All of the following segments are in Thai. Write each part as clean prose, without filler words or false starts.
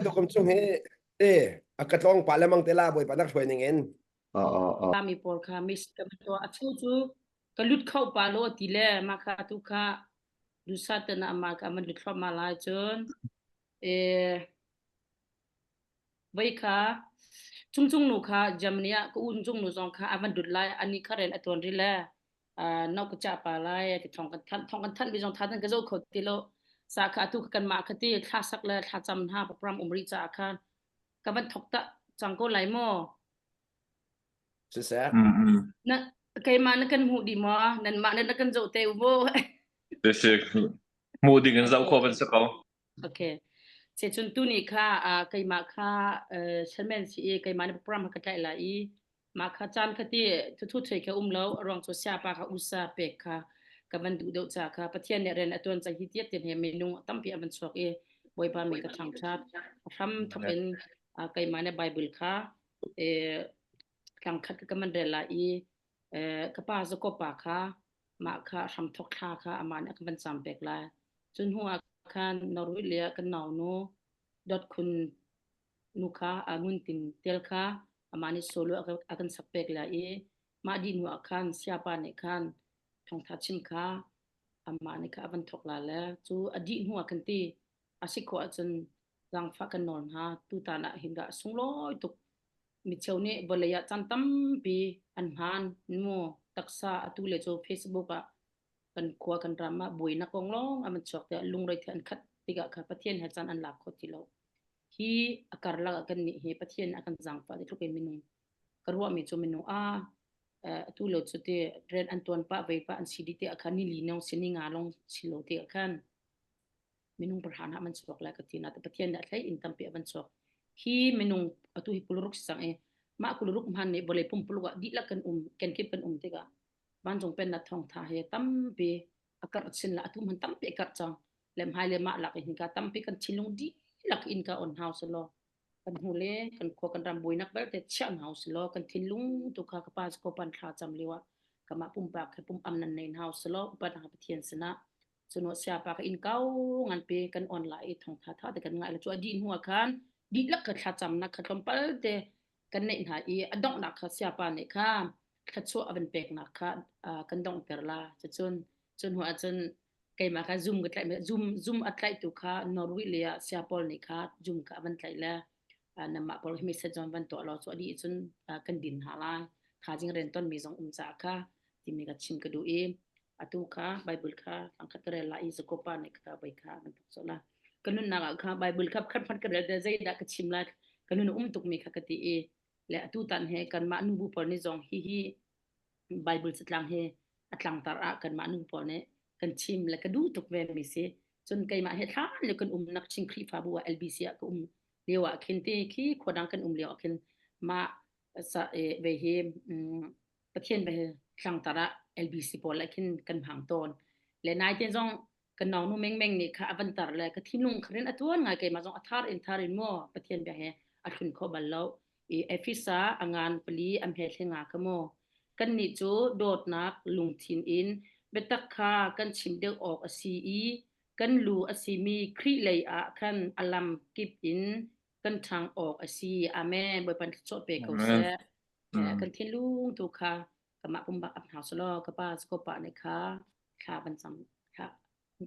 ตัวคำชงเฮอากาศลองปาละมังเตล่าบ่อยปานักช่วยนึงเองตามีปอลค่ะมิสกับตัวอัชูจูก็ลุดเข้าปาโลตีเล่มาค่ะทุกค่ะดูสัตว์นะมาค่ะมันลุดเข้ามาลายจนเอไว้ค่ะจุงหนูค่ะจำเนียก็อุ่นจุงหนูสองค่ะอันดุดไลอันนี้ค่ะเรนอัตวนริแลนอกจากปาไลที่ทองกันท่านไปจงท่านก็จะขดติโลสาขาทุกกันมาคติท่าสักเลยท่าจำท่าพระพรหมอุมริจาค่ะกับมันทกตะจังก็ไหลโมSisa. na kay mana kan hudi mo nan mana na kan zo te ubo Mudi gan zau ko ban sa ko okay se chun tu ni kha kay ma kha chairman si kay mana program ka kai la I ma kha chan khati thu thei ka lo rong so sia pa kha usa pe kha ka ban du do cha kha pathian ne ren atun cha hi tiet ten he menu tam pi aban sok boy pa mi ka thang chat tham thapen kay mana bible kha kang khat ka man re la ka pa zo ko pa kha ma kha tham thok kha kha aman ak ban sam pek la chun hu khan norwilia kan naw no dot kun nu kha angun tin tel kha amani solo akan sak pek la ma di nu khan sia pa ne khan thong tha chin kha amani kha ban thok la la chu adi hu kan ti asiko achun gang fa kan non ha tu ta na hinga sungloi tuk mi chawne bolaya chantam pi anhan mo taksa atule cho facebook kan khwa kan rama boina konglong aman chok te lungroi the an khat tiga kha pathian ha chan an lak khotilo hi akar la kan ni he pathian akan jang pa de thuke minu karwa mi cho minu tu lo chu te ren anton pa ve pa an cd te akhani linong sininga long silo te akhan minung perhan ha man chok la ka tina te pathian da thlai in tampi aban chok hi minung atu hi puluruk sang ma kuluruk man ne bole pum pulwa di la kan ken kip kan tega ban jong pen na thong tha he tam pe akar chin la atu man tam pe kar chang lem hai le ma la ka hin ka tam pe kan chilung di lak in ka on house lo kan hule kan ko kan ram boinak ber te chan house lo kan thilung tu ka ka pas ko pan tha cham liwa kama pum pa ka pum am nan nei house lo pa ha pathian sina suno sia pa ka in kau ngan pe kan online thong tha tha te kan ngai la chu adin huwa khan di lak ka tha cham na khatom pal te kan nei ha adong na kha sia pa ne kha kha chu aban pek na kha kan dong perla chun huwa chun kai ma kha zoom ga tlai zoom atlai tu kha norwilia sia pol ni kha zoom ka ban tlai la nama pol message on ban to lo chu adi chun kan din hala kha jing ren ton mi jong cha kha ti mi ga chin ka du atu kha bible kha angkat re la izakopa ne kha bai kha man so la kanun na kha bible kha khat phat ka de zai da ka chim la kanun tuk mi kha ka ti le atu tan he kan ma nu bu por ni jong hi bible satlang he atlang tar kan ma nu por ne kan chim le ka du tuk ve mi se chun kai ma he tha le kan nak ching khri fa bu lbc ka lewa khinte khi khodang kan lewa khin ma sa ve he pathian ve tlang tara lbc pol lakin kan hang ton le nai ten jong kan naw nu meng ni kha avantar le ka thinung kharen atun ngai ke ma jong athar in mo pathian be he athun kho bal lo efisa angan pali am he thenga ka mo kan ni chu dot nak lung thin in betak kha kan chim de ok asi kan lu asimi khri lei khan alam kip in kan thang ok asi amen boy pan chot pe ko se kan thin lung tu kha kama pumba ap house lo kapa skopa ne kha ban sam kha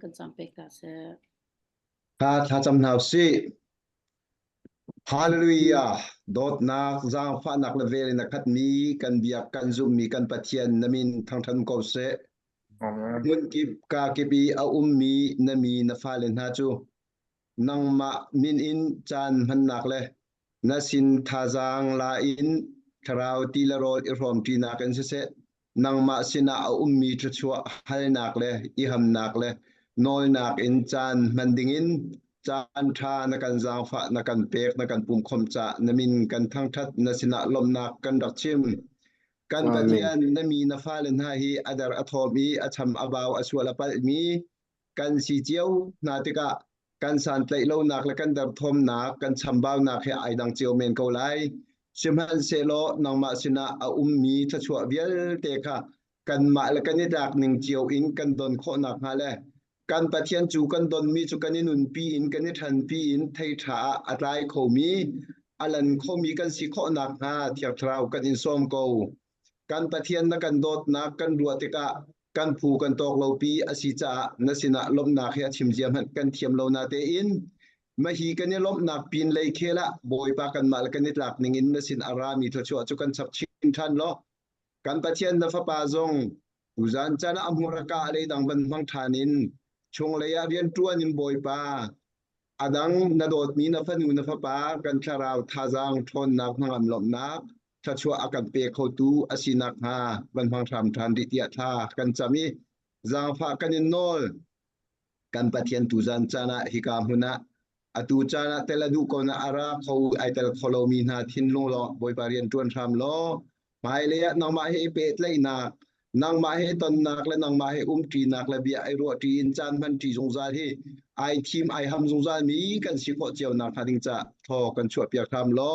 kan sam pe ka se kha cham nau si hallelujah dot nak zang fa nak level na khat mi kan biak kan zum mi kan pathian namin thang than ko se mun ki ka ke bi a mi nami na fa len ha chu nang ma min in chan man nak le na sin tha jang la in tharau ti la rol I rom ti na kan se nang ma sina a mi chu chua hal nak le I ham nak le nol nak in chan man ding in chan tha na kan jang fa na kan pek na kan pum khom cha na min kan thang that na sina lom nak kan dak chim kan pathian na mi na fa len ha hi adar athomi acham abaw aswala pal mi kan si chiao na tika kan san tlai lo nak la kan dar thom nak kan chambaw nak he ai dang chiao men ko lai simhan se lo nang ma sina a mi tha chua vial te kha kan ma la kan ni dak ning chiao in kan don kho nak ha le กันปะเทียนจูกันดนมีจูกันนินุนปีอินกันนิทันปีอินไทยถาอะไรเขามีอลันเขามีกันสิข้อนักหาเทียบทราวกันอินส้มโกกันปะเทียนนักกันโดดนักกันรัวติกะกันผูกันตอกเราปีอสิจานสินะลมนักเฮียทิมเจียมหันกันเทียมเรานาเตอินมาฮีกันนี่ลมนักปีนเลยเคละบอยปากันมาลกันนิดหลักนิงินนสินอารามีทัวชัวจุกันสับชินทันล้อกันปะเทียนนัฟปาจงอุจานจานะอมุรกะเลยดังบันมังทานินชงเลยเรียนตัวนินบอยปาอดังนาโดดมีนัฟนูนัฟปากันคาราวทาจังทนนักมังอัมลมนักทัชัวอากันเปะเขาตูอสินักฮาบันมังทำทันดิเตียทากันจะมีจางฟ้ากันนินโนลกันปะเทียนตุจันจานะฮิกามหุนะอตูจานะเตลดูกนะอาราเขาไอเตลคอโลมีนาทินลงล้อบอยปาเรียนตวนทำล้อหมายเลยนางมาให้เปตเลยนักนางมาให้ตนนักและนางมาให้ตีนักและเบียไอรัวตีอินจานพันตีสงสารที่ไอทีมไอฮัมสงสารมีกันสิโคเจียวนักหาดิงจะทอกันช่วยเปียกทำล้อ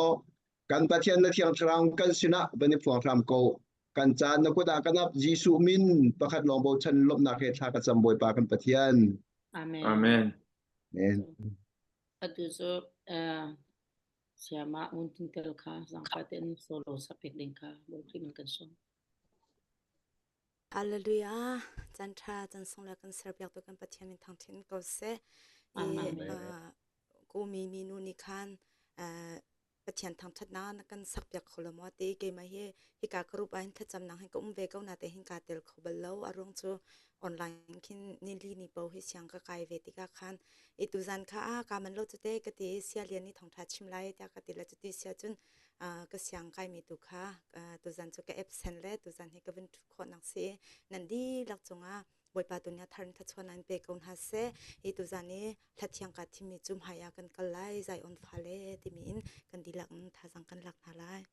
กันปะเทียนนักเทียงทรังกันสินะเป็นพวงทำโกกันจานนักกุดากันนับจีสุมินประคัดลองโบชันลบนักเหตุทากันจำบอยปากันปะเทียน Amen. Amen. Amen. Atuso siama untin telka zangpaten solo sapek dingka boleh menkan som. Hallelujah. Jantra jan songla kan serbiak tu kan patiamin tangtin kau se. Ku mi nu ni kan patian tang chat na kan sakbiak kholamo te ke ma he hika group ain tha jam nang he kum ve kau na te hin ka tel khobalo arong chu online kin ni li ni pau hi siang ka kai ve ti ka khan itu zan kha ka man lo chu te ka ti sia lian ni thong tha chim lai ta ka ti la chu ti sia chun ka siang kai mi tu kha tu zan chu ka absent le tu zan he ka vin kho nang se nan di lak chunga boi pa tunya tharin tha chon an pe kon ha se i tu zan ni thlachiang ka thimi chum haya kan kalai zai on phale ti min kan dilak tha jang kan lak na lai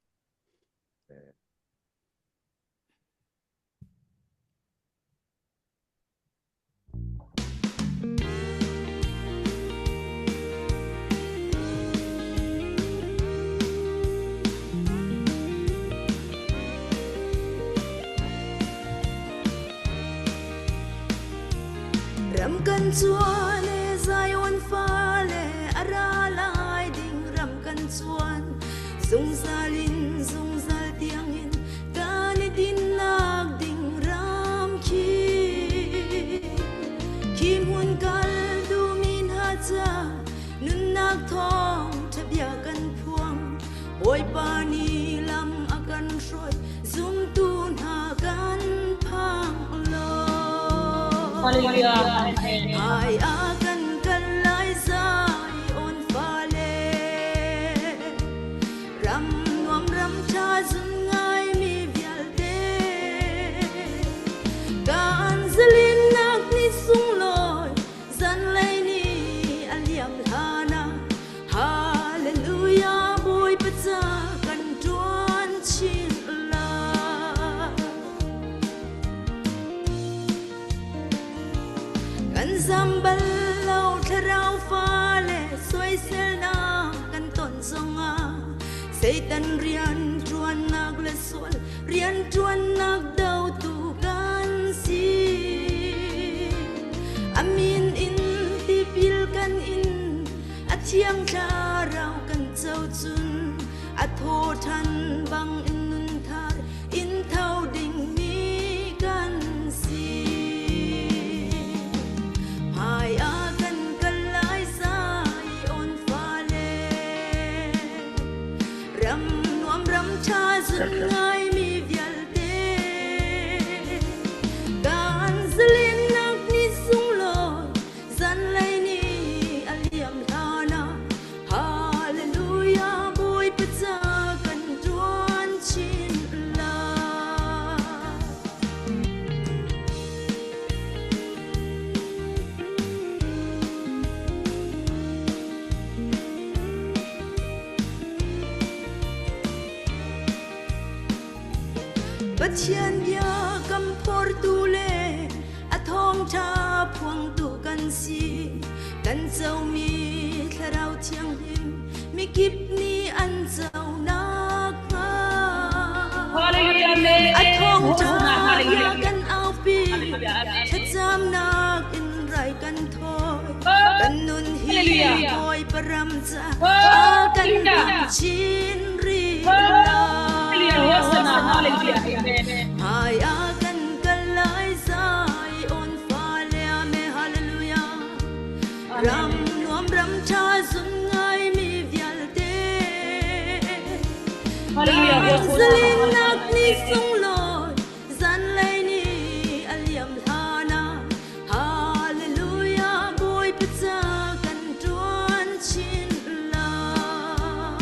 Ram kan chuan e zai on fa le ara lai ding ram kan chuan zung zalin zung zal tiang in kan din nak ding ram kim hun kal du min ha cha nun nak thong thabia kan phuang boy pa ni lam akan roi zum tu na kan phang lo Hallelujah. Ai akan kalai zai on fale ram nuam ram cha zung ngai mi vial de kan zalin nak ni sung loi zan lai ni aliam hana hallelujah boy pacha kan tuan chin la kan zambal lau tharau fa le soi sel na kan ton zonga satan rian tuan nak le sol rian tuan nak dau tu kan si amin in ti pil kan in athiang tharau kan chau chun atho than bang in nun thar in thau ding mi kan si Hai akan kalai sai on fale ram nuam ram cha zun ngai mi vial de kan zalin nak ni sung lo zan lai ni aliam hana hallelujah boy pacha kan tuan chin la Pathian ya kam por tu le athong tha phuang tu kan si kan chau mi tharau thiang him mi kip ni an chau na kha Hallelujah. athong tha Hallelujah. ya kan au pi Hallelujah. thacham nak in rai kan Hallelujah. boy paramza Oh, akan hallelujah. chin ri Hallelujah. Hosanna. Hallelujah. Amen. hai akan kalai sai on fale ame hallelujah ram nuam ram cha sun ngai mi vial te Hallelujah. Zelin Hosanna. nak ni sung loi zan lai ni aliam hana hallelujah boy pizza kan tuan chin la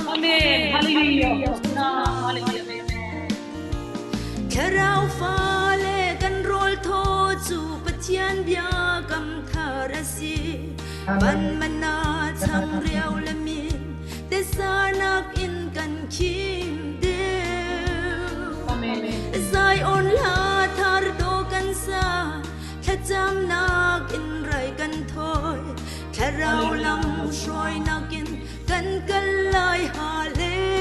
Amen. Hallelujah. Hosanna. Hallelujah. Amen. Karau fale kan rol tho chu pathian bia kam tharasi ban mana chang riau lamin te sanak in kan kim de Amen. zai on la thar do kan sa thacham nak in rai kan thoi karau lam shroi nakin kan kalai hallelujah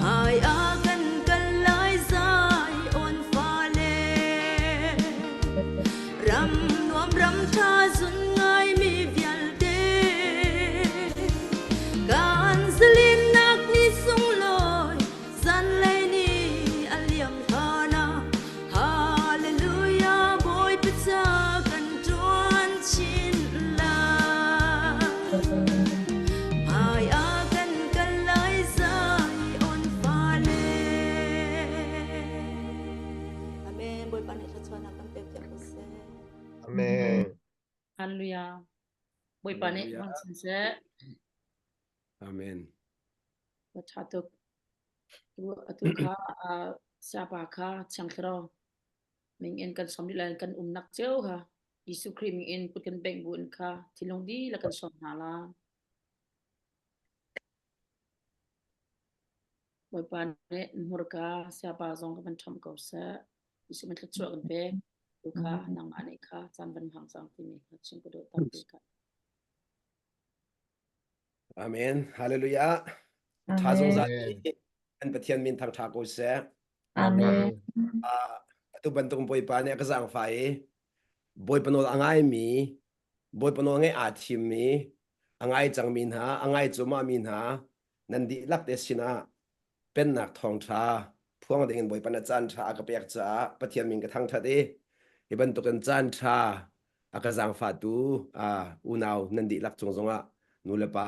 hai akan kalai zai on fale ram nuam ram tha sun ngai mi vial de gan zelin nak ni sung loi zan lai ni aliam hana hallelujah boy pizza kan tuan chin la hai akan kalai zai on fale amen boy panit chon akan pe pe ko se Amen. Hallelujah. Boy panik Hallelujah. bang sense. Amen. Bacatuk. Tu kha siapa kha chang khro. Ming in kan som dilan kan nak jauh ha. Yesu Kristus ming in put kan beng bun kha. Tilong di la kan som hala. Boy panik murka siapa zong kan thom ko sa. Yesu man tluak kan beng. Tu kha nang ane kha chan ban hang sang ti ni kha ching ko do tam ti kha. Amen. Hallelujah. Thazong zani an pathian min thang tha ko se. Amen. Tu bantung boy pa ne ka zang fai. Boy panol angai mi. Boy panol ngai a thim mi. Angai chang min ha, angai chuma min ha. Nandi lak te sina. Pen nak thong tha. Phuang ding boy pana chan tha ka pek cha pathian min ka thang tha de. Iban tu kan chan tha. Aka zang fa tu unaw nandi lak chung zonga. Nula pa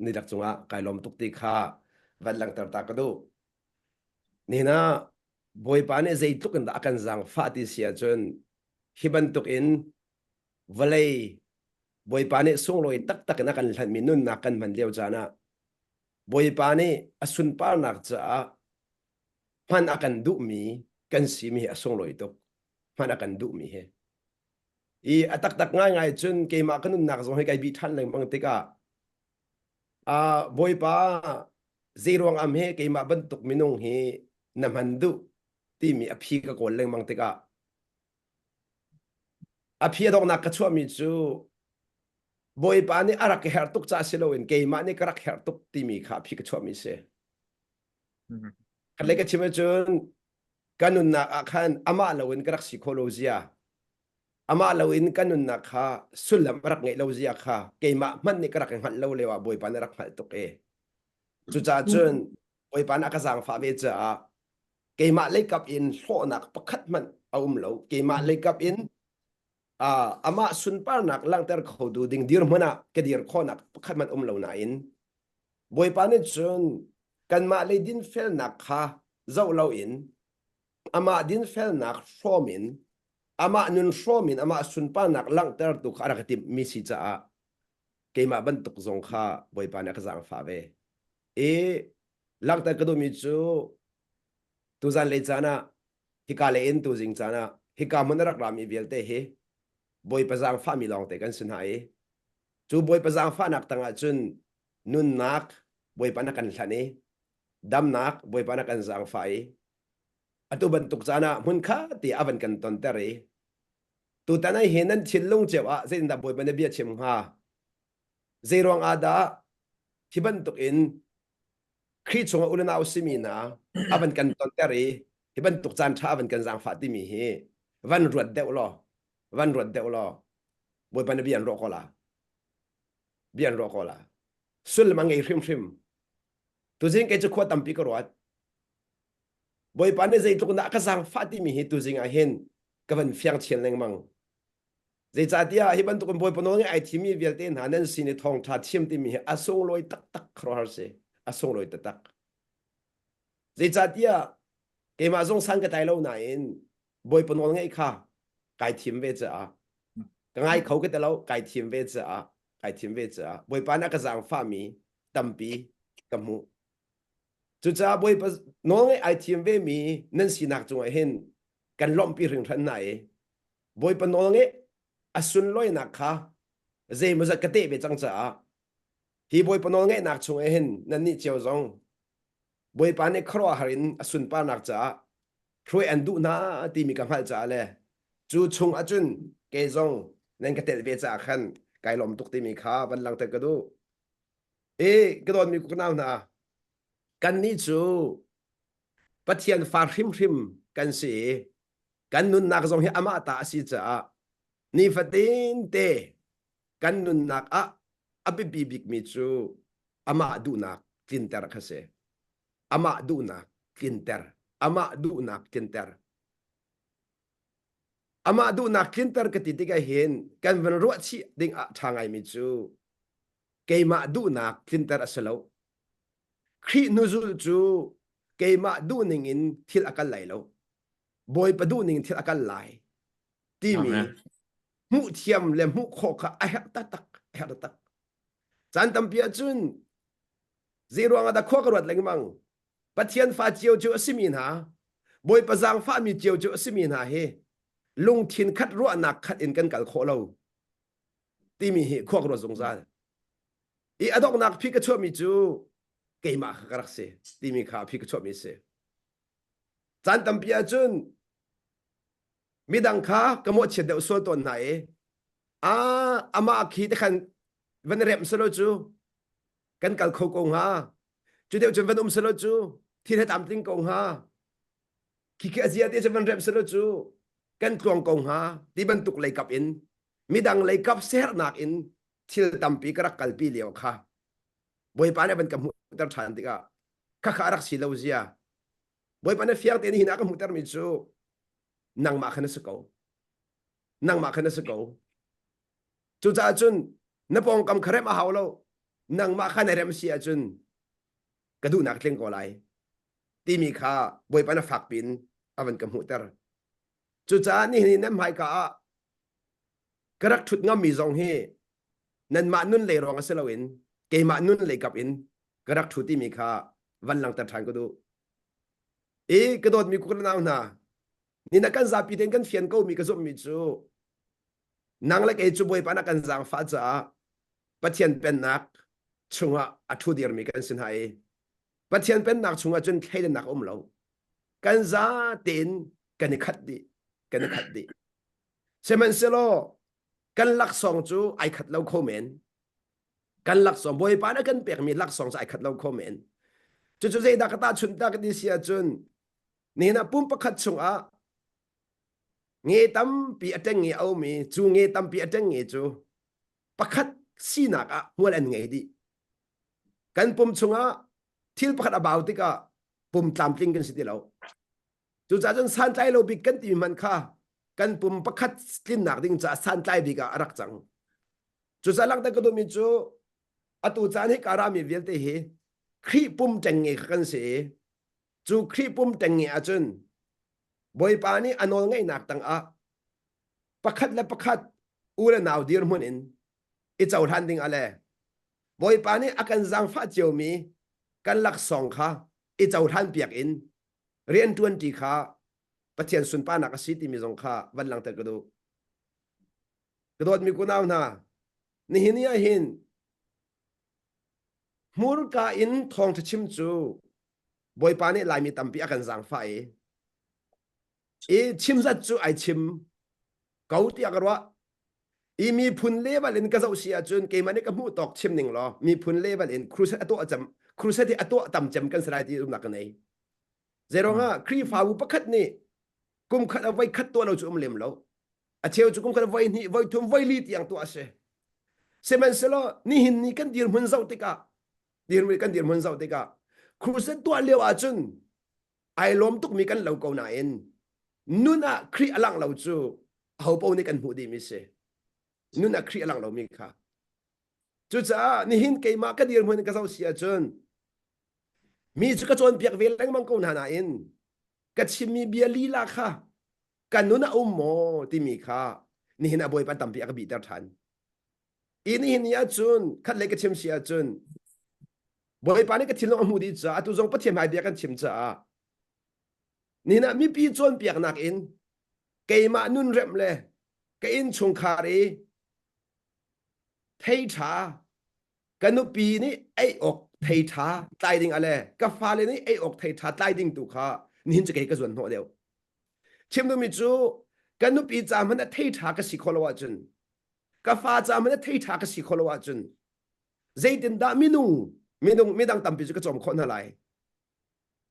ni lak chunga kailom tuk ti kha. Van lang tar ta ka do. Nina boy pa ne zai tuk da akan zang fa ti sia chun hiban tuk in valai boy pa ne sung loi tak tak na kan hlan minun na kan man leo chana boy pa ne asun par nak cha man akan du mi kan si mi asung loi tuk man akan du mi he I atak tak ngai chun ke ma kanun nak zong he kai bi than leng mang tika boy pa zirong am he ke ma ban tuk minung he namhandu ti mi aphi ka kol leng mang tika aphi dok nak ka chua mi chu boy pa ni arak her tuk cha siloin ke ma ni karak her tuk ti mi kha aphi ka chua mi se kale ka chima chun kanun na akhan ama lawin karak psychology ama lawin kanun na kha sulam rak ngai lawzia kha ke ma man ni karak han lo lewa boy pa ni rak phal tuk e chu cha chun boy pa na ka sang fa ve cha ke ma le kap in hlo nak pakhat man lo ke ma le kap in ama sun par nak lang ter kho du ding dir mana ke dir kho nak pakhat man lo na in boy pa ni chun kan ma le din fel nak kha zo lo in ama din fel nak shomin ama nun shomin ama sun par nak lang ter tu khara khatip mi si cha ke ma ban tuk zong kha boy pa na ka sang fa ve lang ter ka do mi chu tu zan le chana hika le in tu jing chana hika manarak ram I velte he boy pazang fa mi long te kan sun hai chu boy pazang fa nak tanga chun nun nak boy pa na kan thane dam nak boy pa na kan zang fai atu ban tuk chana mun kha ti avan kan ton tere tu tanai henan chillung chewa zin da boy pa na bia chem ha zerong ada hiban tuk in khi chunga ulana usimina avan kan ton tere hiban tuk chan tha avan kan zang fa ti mi he van ruat deuh lo bồi pan bian ro kola sul mangai rim tu jing ke chu khwa tampi ko rat bồi pan ne zai tu na ka sang fati mi hi tu jing a hen ka van fiang chen leng mang zai cha dia hi ban tu kon bồi pan nge ai thi mi vel ten hanan sin ni thong tha thim ti mi asong loi tak khro har se asong loi tak zai cha dia ke ma zong sang ka tai lo na in bồi pan nge kha kai thim ve cha ka ngai khau ke ta lo kai thim ve cha bồi pan na ka sang fa mi tampi kamu chú cha bồi pa nó ngay ai thiêm về mi nên xin nạc chung ai hen kan lom pi rừng thân này bồi pa nó ngay asun loi nạc kha dễ mà giật cái tệ về trăng cha thì bồi pa nó ngay nạc chung ai hen nên ni chiao zong bồi pa này khro harin asun pa nạc cha khoi an du na ti mi kam hal cha le chú chung achun ke zong nên cái tệ về cha khan cái lom tuk ti mi kha ban lang ta ka du cái don mi ku nào naกันนี่จูปะเทียนฟาริมกันสิกันนุนนักทรงให้อามาตาสิจ้านี่ฟัดดินเตกันนุนนักอบิบิกมิจูอามาดูนักกินเตอร์คเสอามาดูนักกินเตอร์อามาดูนักกินเตอร์อามาดูนักกินเตอร์กติดกันเห็นกันวันรัวชีดิ่งทางไอมิจูเกมาดูนักกินเตอร์สโลครีนูซูจูเกมาดูนิงอินทิลอากันไหลแล้วบอยปะดูนิงทิลอากันไหลที่มีมุเทียมและมุโคกะไอฮัตตักจันตัมเปียจุนซีรวงอาดาโคกรวดแรงมังปะเทียนฟ้าเจียวจูสิมีนาบอยปะจางฟ้ามีเจียวจูสิมีนาเฮลุงทินคัดรัวนักคัดอินกันกัลโคเราที่มีเฮโคกรวดสงสารอีอดอกนักพิกชัวมีจูเกมาขรักเสที่มีข่าวพิกชอบมีเสจันตัมปียจุนมีดังข้ากมดเฉดเดวส่วนตัวไหนอามาขีดขันวันเร็มสโลจูกันกัลโคกงฮาจุดเดียวจนวันสโลจูที่ให้ตามติงกงฮาขีเกจียที่จะวันเร็มสโลจูกันกลวงกงฮาที่บรรทุกเลยกับอินมีดังเลยกับเสรนักอินที่ตัมปีกรักกัลปีเลียวค่ะบอยปานเนี่ยเป็นกำมุตรฐานติกะข้าขารักสิเลวเสียบอยปานเนี่ยเฟียงเตนี่หินักกำมุตรมิจูนังมาขันสกาวจุจ้าจุนนปองกำคาร์มาฮาวโลนังมาขันเรมเสียจุนกระดูนักเล่งกอไลตีมีข้าบอยปานฝักปินอวันกำมุตรจุจ้านี่นั่นหมายกะกระรักถุดงามีจงเฮนั่นมานุ่นเลยรองเสลวินเกมานุ่นเลยกับอินกระดักทุติมีค่าวันหลังตัดทานก็ดูกระโดดมีกุลนาวนานี่นักการจับปีเต็งกันเฟียนก็มีกระสุนมีจูนางเล็กจูบอยปานักการจังฟ้าจ้าปัจเจียนเป็นนักชุงะอัทุเดียร์มีกันสินหายปัจเจียนเป็นนักชุงะจนใครเดินนักเรากันจ้าเต็นกันขัดดีเซมันเซโลกันลักสองจูไอขัดเราโคเมนกันลักสองบอยปานะกันเปียกมีลักสองใส่ขัดเราคอมเมนจุดๆใจดักตาชุนตากดิเสียจุนนี่นะปุ่มประคัดชงเงยตั้มปีอัดเงยเอามีจูเงยตั้มปีอัดเงยจูประคัดสีนักหัวเล่นเงยดีกันปุ่มชงทิลประคัดอาบาวติกะปุ่มตามติงกันสิเดียวจุดๆจนสันใจเราบิกันตีมันค่ะกันปุ่มประคัดลิ้นหนักดิ้งจะสันใจบิกะรักจังจุดๆหลังแต่ก็ดูมีจูอตุจานให้การามีเวลเตเฮครีปุ่มจังเงยกันเสียจูครีปุ่มจังเงยจนบอยปานี่อนอลไงนักตังประคัดและประคัดอูและนาวดีร์มุนินอิจาวทันดิงอะไรบอยปานี่อาการจังฟ้าเจียวมีกันลักสองค่ะอิจาวทันเปียกอินเรียนทวนตีค่ะปะเทียนสุนปานักสิติมีสงค่ะวันหลังแต่ก็ดูกระโดดมีกุนาวนานี่หินยาหินมูรกาอินทองทชิมจูบอยปานี่ลายมีตัมปีอากันจังไฟชิมจัดจูไอชิมเกาตีอกระวะมีพุนเล่บลินกระเจ้าเสียจุนเกมันนี่ก็มูตอกชิมหนึ่งหรอมีพุนเล่บลินครูเซตตัวจำครูเซตที่ตัวต่ำจำกันสลายที่รุมหนักกันไหนเจรองะครีฟ้าอุปคัดนี่กุมคัดเอาไว้คัดตัวเราจุ่มเล่มแล้ว a cheu chu kum kan voi ni voi thum voi li tiang tu ase semen selo ni hin ni kan dir mun zau tika dir mi kan dir mun zau tika khuset tu leo a chun ai lom tuk mi kan lo ko na en nuna khri alang lo chu ho po ni kan hu di mi se nuna khri alang lo mi kha chu cha ni hin ke ma ka dir mun ka zau sia chun mi chu ka chon piak vel lang mang ko na na en ka chim mi bia li la kha kan nuna mo ti mi kha ni hin a boy pan tam pi ka bi tar than ini hin ya chun khat le ka chim sia chun boy pa ni ka thil long mu di cha tu jong pathiam hai bia kan chim cha ni na mi pi chon piak nak in ke ma nun rem le ka in chung khari thei tha kanu pi ni ai ok thei tha tai ding ale ka fa le ni ai ok thei tha tai ding tu kha ni hin che ke ka zon ho deu chim du mi chu kanu pi cha man a thei tha ka si kholawa chun ka fa cha man a thei tha ka si kholawa chun zaitin da minung tam pi chu ka chom khon na lai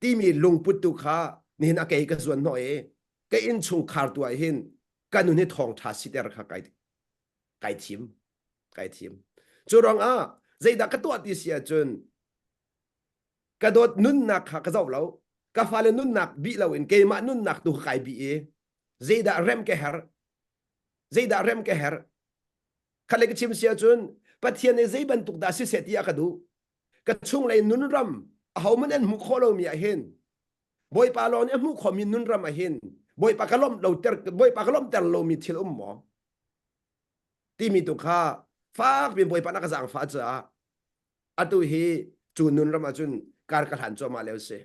ti mi lung put tu kha ni na ke ka zon no e ka in chung khar tu ai hin kanu ni thong tha si der kha kai thim chu rong a zaida ka to ti sia chun ka dot nun nak kha ka zau lo ka fa le nun nak bi lo in ke ma nun nak tu kai bi e zaida rem ke her khale ke chim sia chun pathian e zai ban tuk da si setia ka du ka chung lai nun ram a ho man en mu kholo mi a hin boy pa lo ne mu kho min nun ram a hin boy pa kalom ter lo mi thil mo ti mi tu kha fak bin boy pa na ka jang fa cha atu hi chu nun ram a chun kar ka han cho ma leu se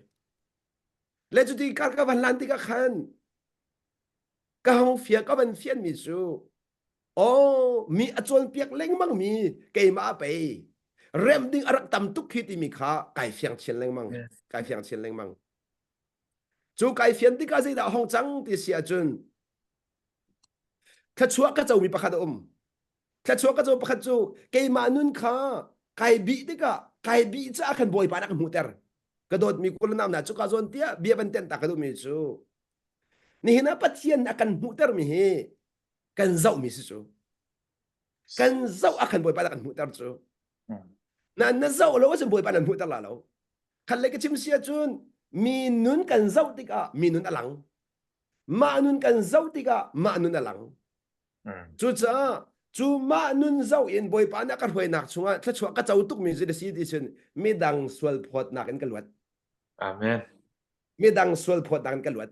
le chu ti kar ka van lan ti ka khan ka hong fia ka ban fian mi chu mi a chon piak leng mang mi ke ma pe rem ding arak tam tuk khi ti mi kha kai fiang chen leng mang chu kai fian ti ka zai da hong chang ti sia chun kha chua ka chau mi pakhat kha chua ka chau pakhat chu ke ma nun kha kai bi ti ka kai bi cha khan boy pa na mu ter ka dot mi kul nam na chu ka zon tia bia ban ten ta ka du mi chu ni hina pathian akan mu ter mi he kan zau mi si chu kan zau akan boy pa na kan mu ter chu na zau lo wa boy pa na mu ter la lo khan le ka chim sia chun mi nun kan zau ti ka mi nun alang ma nun kan zau ti ka ma nun alang chu cha chu ma nun zau in boy pa na ka hoi nak chunga thla chua ka chau tuk mi ji de si di chen mi dang swal phot nak en ka luat amen mi dang swal phot nak en ka luat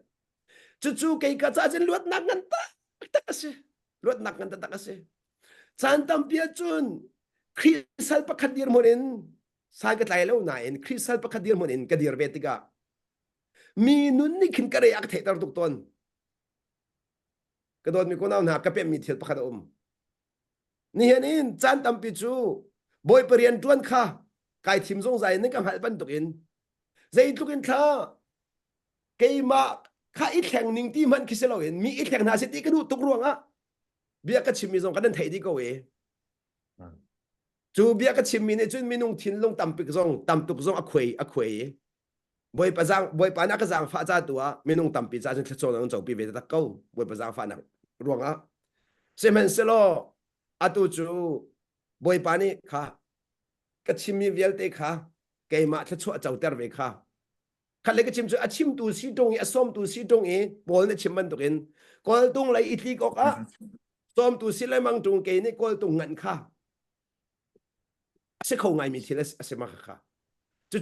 chu ke ka cha chen luat nak ngan ta ka se luat nak ngan ta ka se chan tam pia chun krisal pa khadir monin sai ka tlai lo na en krisal pa khadir monin ka dir betika mi nun ni khin ka re ak the tar tuk ton ka dot mi ko na ka pe mi thil pa khad ni hianin chan tam pi chu boy perian tuan kha kai thim zong zai ni kam hal pan tukin zai tukin kha ke ma kha i thleng ning ti man khiselo en mi i thleng na se ti ka du tuk ruanga bia ka chimi zong ka den thei di ko we chu bia ka chimi ne chun minung thin long tam pi zong tam tuk zong a khwei boy pa na ka jang fa cha tua minung tam pi cha chen thachon ang chau pi ve ta ko boy pa jang fa na ruanga semen selo atu chu boy pa ni kha ka chimi vel te kha ke ma thachu a chau ter ve kha khale ka chim chu a chim tu si tong i asom tu si tong e bol ne chim man tukin kol tung lai itli ko ka som tu si lai mang tung ke ni kol tung ngan kha se khau ngai mi thila ase ma kha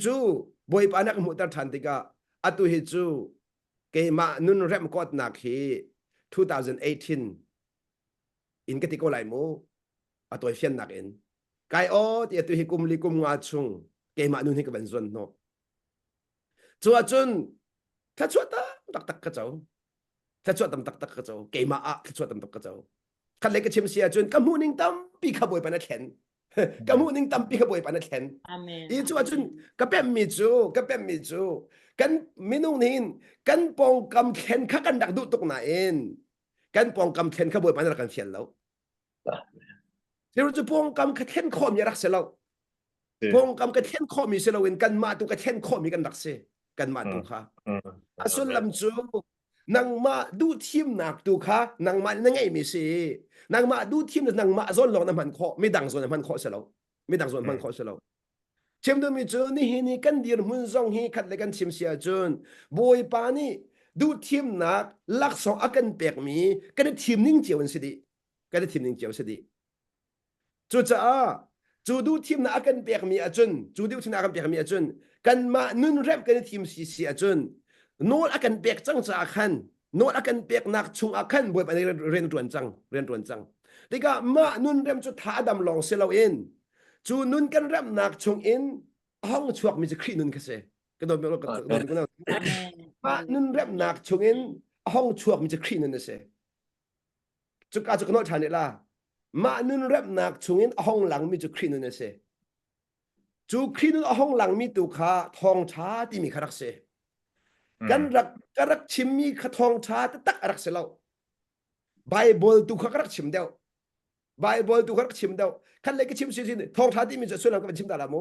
chu boy pa na ka mu tar than ti ka atu hi chu ke ma nun rem kot na khi 2018 in ka ti ko lai mo atoi fian nak en kai o ti atu hi kum li kum nga chung ke ma nun hi ka ban zon no chu a chun tha chu ta tak ka chau tha chu tam tak ka chau ke ma a tha chu tam tak ka chau khan le ka chim sia chun ka mu ning tam pi kha boy pa na thlen ka mu ning tam pi kha boy pa na thlen amen i chu a chun ka pem mi chu kan minung nin kan pong kam thlen kha kan dak du tuk na en kan pong kam thlen kha boy pa na kan fian lo chu pong kam kha thlen khom ya rak se lo pong kam ka thlen khom mi se lo en kan ma tu ka thlen khom mi kan dak se kan ma tu kha asun lam chu นังมาดูทีมหนักตูค่ะนังมานั่งไงไม่สินังมาดูทีมนังมาโซนหลอกน้ำมันข้อไม่ดังโซนน้ำมันข้อเสลาไม่ดังโซนน้ำมันข้อเสลาเชื่อมดูมีจูนี่นี่กันดีร์มุนซองฮีขัดเลยกันชิมเสียจูนบอยปานี่ดูทีมหนักลักษณะกันเปียกมีกันทีมนิ่งเจียวสิดีกันทีมนิ่งเจียวสิดีจูจ้าจูดูทีมนักกันเปียกมีอาจุนจูดูทีมนักกันเปียกมีอาจุนกันมานุนเริ่มกันทีมสีอาจุนโน้ตอากันเปียกจังจากขันโน้ตอากันเปียกนักชุงอาขันบวยไปเรียนรวนจังแต่ก็มานุนเริ่มจุดท้าดำลองเซลเอ็นจูนุนกันเริ่มนักชงเอ็นห้องชวกมีจะครีนุนกันเสก็โดนไม่รู้ก็โดนก็น่ามานุนเริ่มนักชงเอ็นห้องชวกมีจะครีนุนเสจุกการจุกโน้ตฐานนี่ล่ะมานุนเริ่มนักชงเอ็นห้องหลังมีจะครีนุนเสจูครีนุนห้องหลังมีตุขาทองช้าที่มีคารักเสกันรักชิมมีขทองชาตักรักเสลาไบเบิลตุขรักชิมเดียวไบเบิลตุขรักชิมเดียวขันเล็กชิมสิทองชาที่มีจะส่วนหลังก็เป็นชิมตาละโม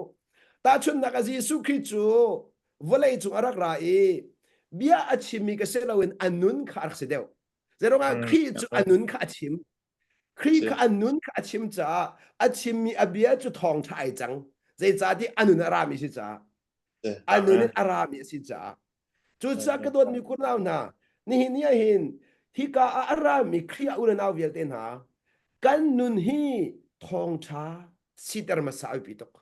ตาชนนักจีสุคริจูวลัยจูอารักไรเบียอชิมมีก็เสลาเป็นอันนุนขารักเสเดียวเจรองครีจูอันนุนขาชิมครีขาอันนุนขาชิมจ้าอชิมมีอเบียจูทองชาไอจังใจจ้าที่อันนุนอารามีสิจ้าอันนุนอารามีสิจ้าจุดสักกระโดดมีคุณเอาหนานี่เนี่ยเห็นที่กาอารามีเครียอุลนาเวลเตนหากันนุนฮีทองชาสิตรมาสาอภิตก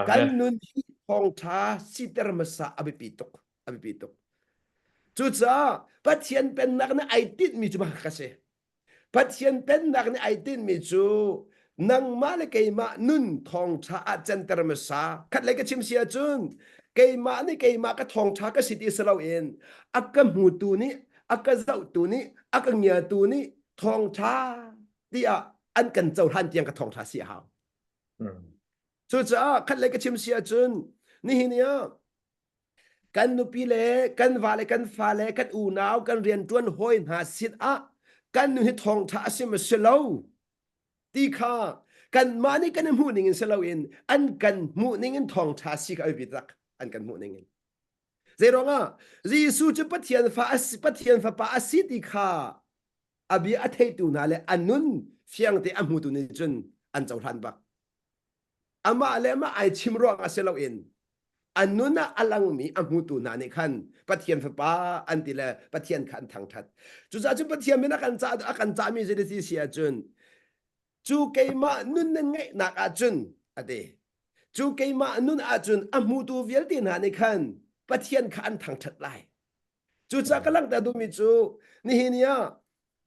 กันนุนฮีทองชาสิตรมาสาอภิตกจุดสักปัจเจียนเป็นนักในไอติดมีจุมาคาเซปัจเจียนเป็นนักในไอติดมีจูนังมาเลกยมานุนทองชาจันตรมาสาขัดเลยก็ชิมเสียจุนเกยมานี่เกยมาก็ทองชาก็สิทธิสลาเองอักกะหูตูนี้อักกะเจ้าตูนี้อักกะเงียตูนี้ทองชาที่อันกันเจ้าท่านเตียงกับทองชาเสียหาวสุดท้ายขัดเลยก็ชิมเสียจนนี่เนี่ยกันนุปีเล่กันวาเล่กันฟ้าเล่กันอูนาวกันเรียนจวนห้อยหาสิทธิ์กันนุให้ทองชาสิมาสลาตีข้ากันมานี่กันหูนิ่งสลาเองอันกันหูนิ่งทองชาสิกเอาไปตักอันกันหูนิ่งเจรองจีสูจะปะเทียนฟ้าปะอาศิติข้าอบีอัฐิตุนาเลอันนุนเฟียงเตอัมหูตุนิจุนอันเจ้าทันบักอามาเลมาไอชิมรองอาเซลาเอนอันนุนอลังมีอัมหูตุนาในขันปะเทียนฟ้าปะอันติเลปะเทียนขันทางทัดจุดจะปะเทียนไม่นักกันจามีเจดีย์เสียจุนจูเกมานุนนั่งไงนักอาจุนอเดจูเกมานุนอาจุนอัมหูตุเวลตินาในขันปะเทียนขันทางทัดไลจูจะกำลังแต่ดูมิจูนี่เนี่ย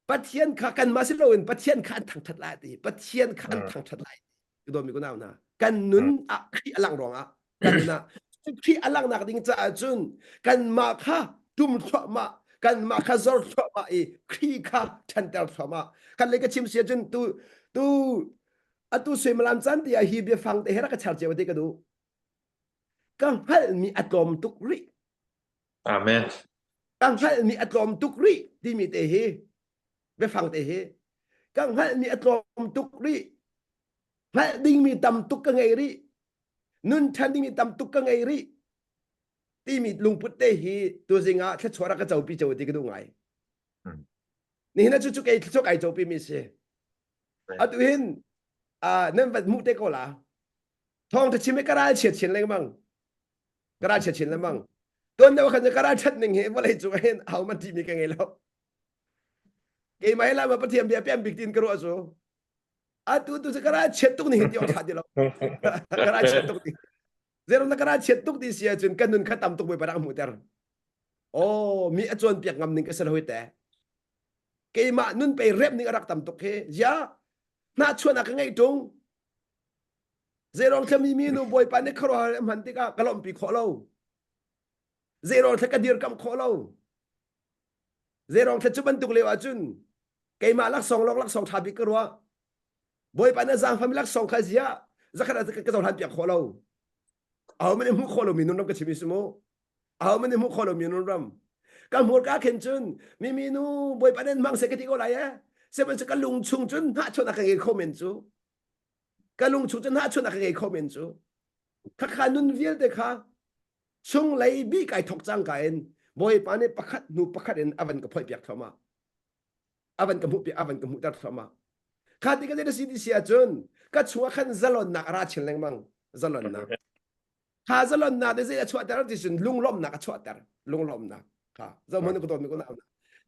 ปะเทียนขันมาสิโลนปะเทียนขันทางทัดไลตีปะเทียนขันทางทัดไลดูโดนมีกูน่านะกันนุนขี้อลังรองกันนะขี้อลังนักดิ้งจะอาจุนกันมาค่ะดุมทว่ามากันมาค่ะซอร์ทว่ามาขี้ค่ะฉันเตลทว่ามากันเลยก็ชิมเสียจุนตูสวยมาลำจันที่ฮีเบียฟังแต่เฮรักชาร์เจวติกดูกังฮัลมีอะตอมตุกริอาเมนกังฮัลมีอะตอมตุกริที่มีเตเฮเบียฟังเตเฮกังฮัลมีอะตอมตุกริฮัลดิ้งมีตำตุกกังไงรินุนชันดิ้งมีตำตุกกังไงริที่มีลุงพุทธเตเฮตัวสิงห์แค่ชัวร์ก็เจ้าปีเจ้าติกดูไงนี่นะชุกไอ้ชุกไอ้เจ้าปีมิเสอะตัวเห็นนั่นเป็นมุเตโกล่ะทองจะชิมไม่กระไรเฉียดเฉียนเลยมั้งกระไรเฉียดเฉียนเลยมั้งตัวเดียวกันจะกระไรชัดหนึ่งเห็นว่าอะไรจุเห็นเอามันที่มีกันไงแล้วเกี่ยไม่ละมาปฏิบัติเปียมบิกตินกระโดดสู้ตัวจะกระไรเฉียดตุกนี่เห็นที่ออกขาดอยู่แล้วกระไรเฉียดตุกนี่เจ้าต้องกระไรเฉียดตุกที่เสียจนกันนุนขัดตำตุกไปประดังมุเตอร์โอ้มีอจวนเปียกงำหนึ่งก็สลายแต่เกี่ยมานุนไปเร็บหนึ่งรักตำตุกเฮยาน่าชวนอะไรไงตรงเจรองทำมีนูบอยปานในครัวมันติกากลอมปีขอเราเจรองทกดีร์กำขอเราเจรองทจุบันตุกเลวจุนเกี่ยมาลักสองทับปีกรัวบอยปานในจางฟามิลักสองขจิยาจะขนาดก็จะทันเปียกขอเราเอาไม่ได้มุขขอเรามีนุ่นรำก็ชิมิสโมเอาไม่ได้มุขขอเรามีนุ่นรำการหัวกาเข็นจุนมีนูบอยปานในมังเสกติโกไรเสมันจะกลุงชุงจุนน่าชวนอะไรคอมเมนต์จูกลุงชุงจุนน่าชวนอะไรคอมเมนต์จูถ้าขานุนเวียลเด็กค่ะชงไหลบีไก่ถกจังกัน บอยปานี่ประคัดนูประคัดเอ็นอวันกับพ่อยเปียกทมาอวันกับมุเปียอวันกับมุตัดทมาข้าที่ก็ได้สิที่เสียจนก็ชัวขันซาลอนนักราชินแรงมังซาลอนนักข้าซาลอนนักได้สิชัวแต่เราที่สุดลุงล้อมนักชัวแต่ลุงล้อมนักข้าจะมันก็ตัวมีคนเอา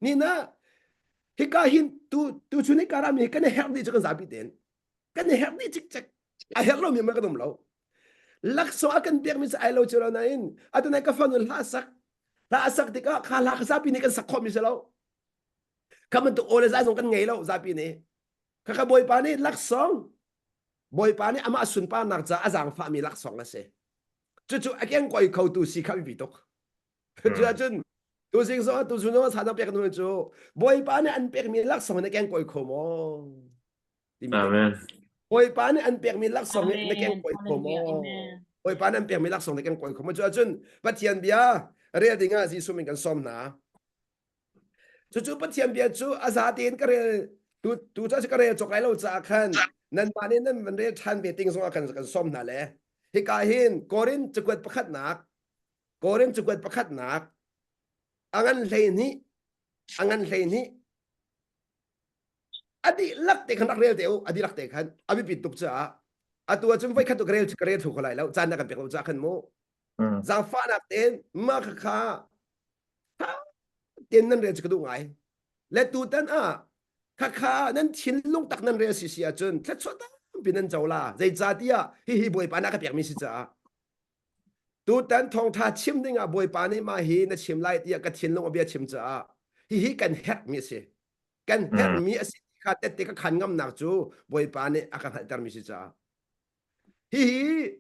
นี่นะฮิกาหินtuชุนี่การามีกันเฮร์ดีจักรซาบิเดนกันเฮร์ดีจิกไอเฮร์เรามีมันก็ต้องเราลักษณะกันเปียกมิสไอเราเจอเรานั่นอัตนัยก็ฟังลาสักที่ก็ข้าลักซาบินี่กันสักคอมิสเราข้ามันตัวโอเลซ่าส่งกันไงเราซาบินี่ข้าบอยปานี่ลักษณะบอยปานี่อามาสุนปานักจะอาจารย์ฟ้ามีลักษณะเสจู่ๆไอ้แกงก่อยเขาตัวสีข้ามีตกจู่ๆจนตัวสิ่งสองตัวสุนทรสารเปียกนู่นจู่บอยปานี่อันเปียกมีลักษณะในแกงก่อยเขามองอาเมนบอยปานี่อันเปียกมีลักษณะในแกงก่อยเขามองบอยปานี่อันเปียกมีลักษณะในแกงก่อยเขามองจู่ๆจนปัจจัยเบียเรียดิ่งอ่ะสิสุมิกันซ้อมนะจู่ๆปัจจัยเบียจู่อาซาตีนก็เรียตัวเจ้าก็เรียจกไอ้เราจากขันนั่นมานี่นั่นมันเรียชันเบียติ้งส่งกันซ้อมนะแหละฮิกาหินกอรินจะกวดประคัดหนักกอรินจะกวดประคัดหนักอังันเลยนี่อดีลักเตะขันรักเรียลเดียวอดีลักเตะขันอภิปิดตุกจ้าตัวจนไว้ขัดตุกเรียลถูกอะไรแล้วจานนักกันเปียกเราจากขันโมจางฟ้านักเต้นมาข้าเต้นนั่นเรียจะกระดูกไงและตัวนั้นข้านั้นชินลุงตักนั่นเรียสิเสียจนแค่ชดเป็นนั่นเจ้าล่ะใจจ่าที่ฮิบอยปานักกันเปียกมิสิจ้าตัวนั้นทองท่าชิมดิ้งบอยปานี่มาฮีนั่นชิมไล่ที่กันชินลุงอเบียชิมจ้าฮิกันเฮ็ดมิสิกันเฮ็ดมิสิข้าเตะก็ขันงำหนักจูบอยปานี่อาการหัดตามมิสิจ้า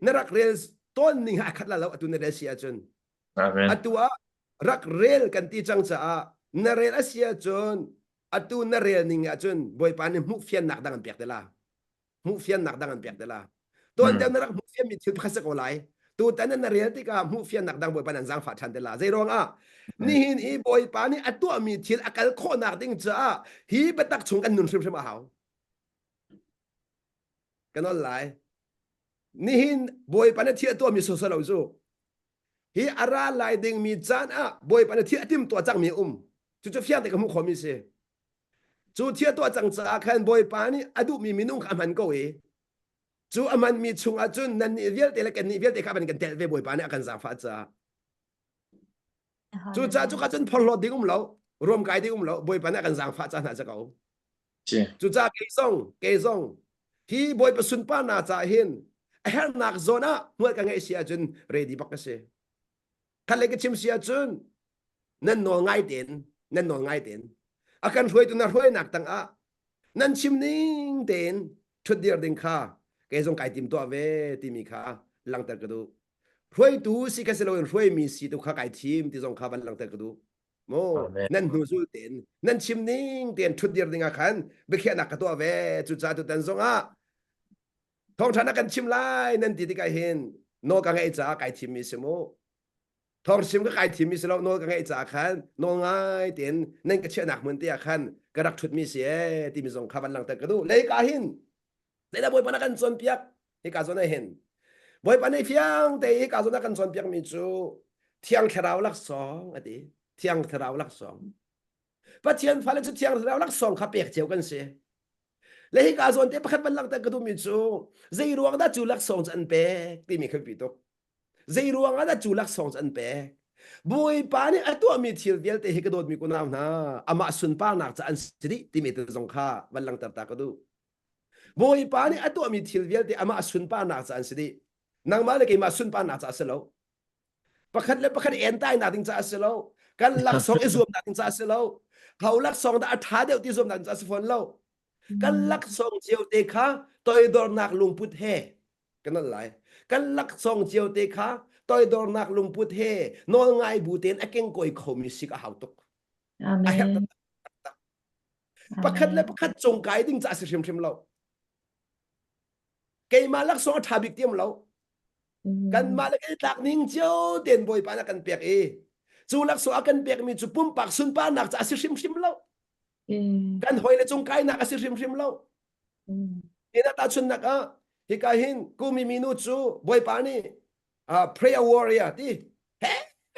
นั่นรักเรียลต้นนี่อาคัดแล้วตัวนั่นเรียเสียจนตัวรักเรียลกันที่จังจ้านั่นเรียลเสียจนตัวนั่นเรียลนี่จนบอยปานี่มุกเฟียนหนักดังกันเปียกเดล่ามุกเฟียนหนักดังกันเปียกเดล่าตัวเดียวนั่นรักมุกเฟียนมีทิพย์ขัดสักอะไรตัวแต่นั่นเรียลที่ก็มุกเฟียนหนักดังบอยปานี่จังฝาชันเดล่าใจร้องนี่หินบอยปานี่ตัวมีทิพย์อาการโคหนักดิ้งจ้าฮีเบตักชงกันนุ่นชิมชิมเอากันนั่นไรนี่หินบอยปานี่ที่ตัวมีโซเซลเอาจูฮีอาราไลดิ้งมีจานบอยปานี่ที่ติมตัวจังมีจู่ๆเฟียนแต่ก็มุกขมิเสจู่เทียตัวจังจ้าขันบอยปานี่อดูมีมินุ่งขมันก็จู่มันมีชงจุนนั่นนี่เวียลเตลกันนี่เวียลเตขับกันเตลเวบอยปานี่อากันสาฟ้าจ้าจู่ข้าจนพอลดิ้งเรารวมกายดิ้งเราบอยปานี่อากันสาฟ้าจ้าหน้าจะเขาจู่เกยซงที่บอยประสุนปานาจ้าเห็นเฮนักโซน่าเมื่อกันไงเสียจุนเรดีบักเสขันเล็กชิมเสียจุนนั่นนอนง่ายเด่นอาการรวยตัวนั้นรวยหนักตั้งนั่นชิมนิ่งเด่นชุดเดียวดิ่งข้าแกส่งไก่ติมตัวเวติมีข้าหลังตะกระดูรวยตัวสิกเสลรวยมีสิตัวข้าไก่ทิมที่ส่งข้าบันหลังตะกระดูโมนั่นหูสูเด่นนั่นชิมนิ่งเด่นชุดเดียวดิ่งขันเบกแค่หนักตัวเวจุดจ่าตัวนั้นส่งท้องฐานะกันชิมไล่นั่นติดที่ไก่เห็นโนกังไอจ่าไก่ทิมมีสมทองชิมก็ไก่ทิมมีสโลโนกังไอจ่าขันโนง่ายเด่นนั่นก็เชื่อหนักเหมือนเตี้ยขันกระดักชุดมีเสียที่มีส่งข้าบันหลังตะกระดูเลยกาหินแต่ถ้าบอยปานักกันส่วนเปียกให้กาส่วนให้เห็นบอยปานักเพียงแต่ให้กาส่วนนักกันส่วนเปียกมีจูเที่ยงเทราวลักสองเที่ยงเทราวลักสองปัจเจียนฟ้าเล็กเที่ยงเทราวลักสองข้าเปียกเจียวกันเสียเลยให้กาส่วนเตี้ยประคัดบันหลังตะกระดูมีจูใจรวงได้จูลักสองจันเป๊กที่มีขึ้นปีตกใจรวงได้จูลักสองจันเป๊กบอยปานี่ตัวมีเที่ยวเดียวแต่ให้กระโดดมีกุนาวนะอามาสุนปานักจะอันสิริที่มีตัวสงข้าบันหลังตะกระดูบอยปานี่ตัวมีทิลเวียลที่อามาสุนปานักจะอันสิรินางมาเลยกี่มาสุนปานักจะเสลาประคัดเอ็นใต้นักถึงจะเสลากันลักสองอิซูมนักถึงจะเสลาเขาลักสองแต่อัฐาเดียวที่ซูมนักจะสฟอนเล่ากันลักสองเจียวเตคะตัวดอร์นักลุงพุทธเฮกันนั่นแหละกันลักสองเจียวเตคะตัวดอร์นักลุงพุทธเฮนอนไงบูเตนไอ้เก่งกอยเขามีสิกะหาวตกอาเมนประคัดจงกายดึงจะสิชิมเราเกี่ยมาลักสองทาบิกเตียมเรากันมาแล้วก็ตักนิ่งเจ้าเด่นบอยปานักกันเปียกจูลักสองกันเปียกมีจูปุ่มปากสุนปานักจะสิชิมเรากันหอยเลยจงกายนักสิชิมเราเห็นตาชุนนักฮิกาหินกูมีนูจูบอยปานี่prayer warrior ที่เฮ้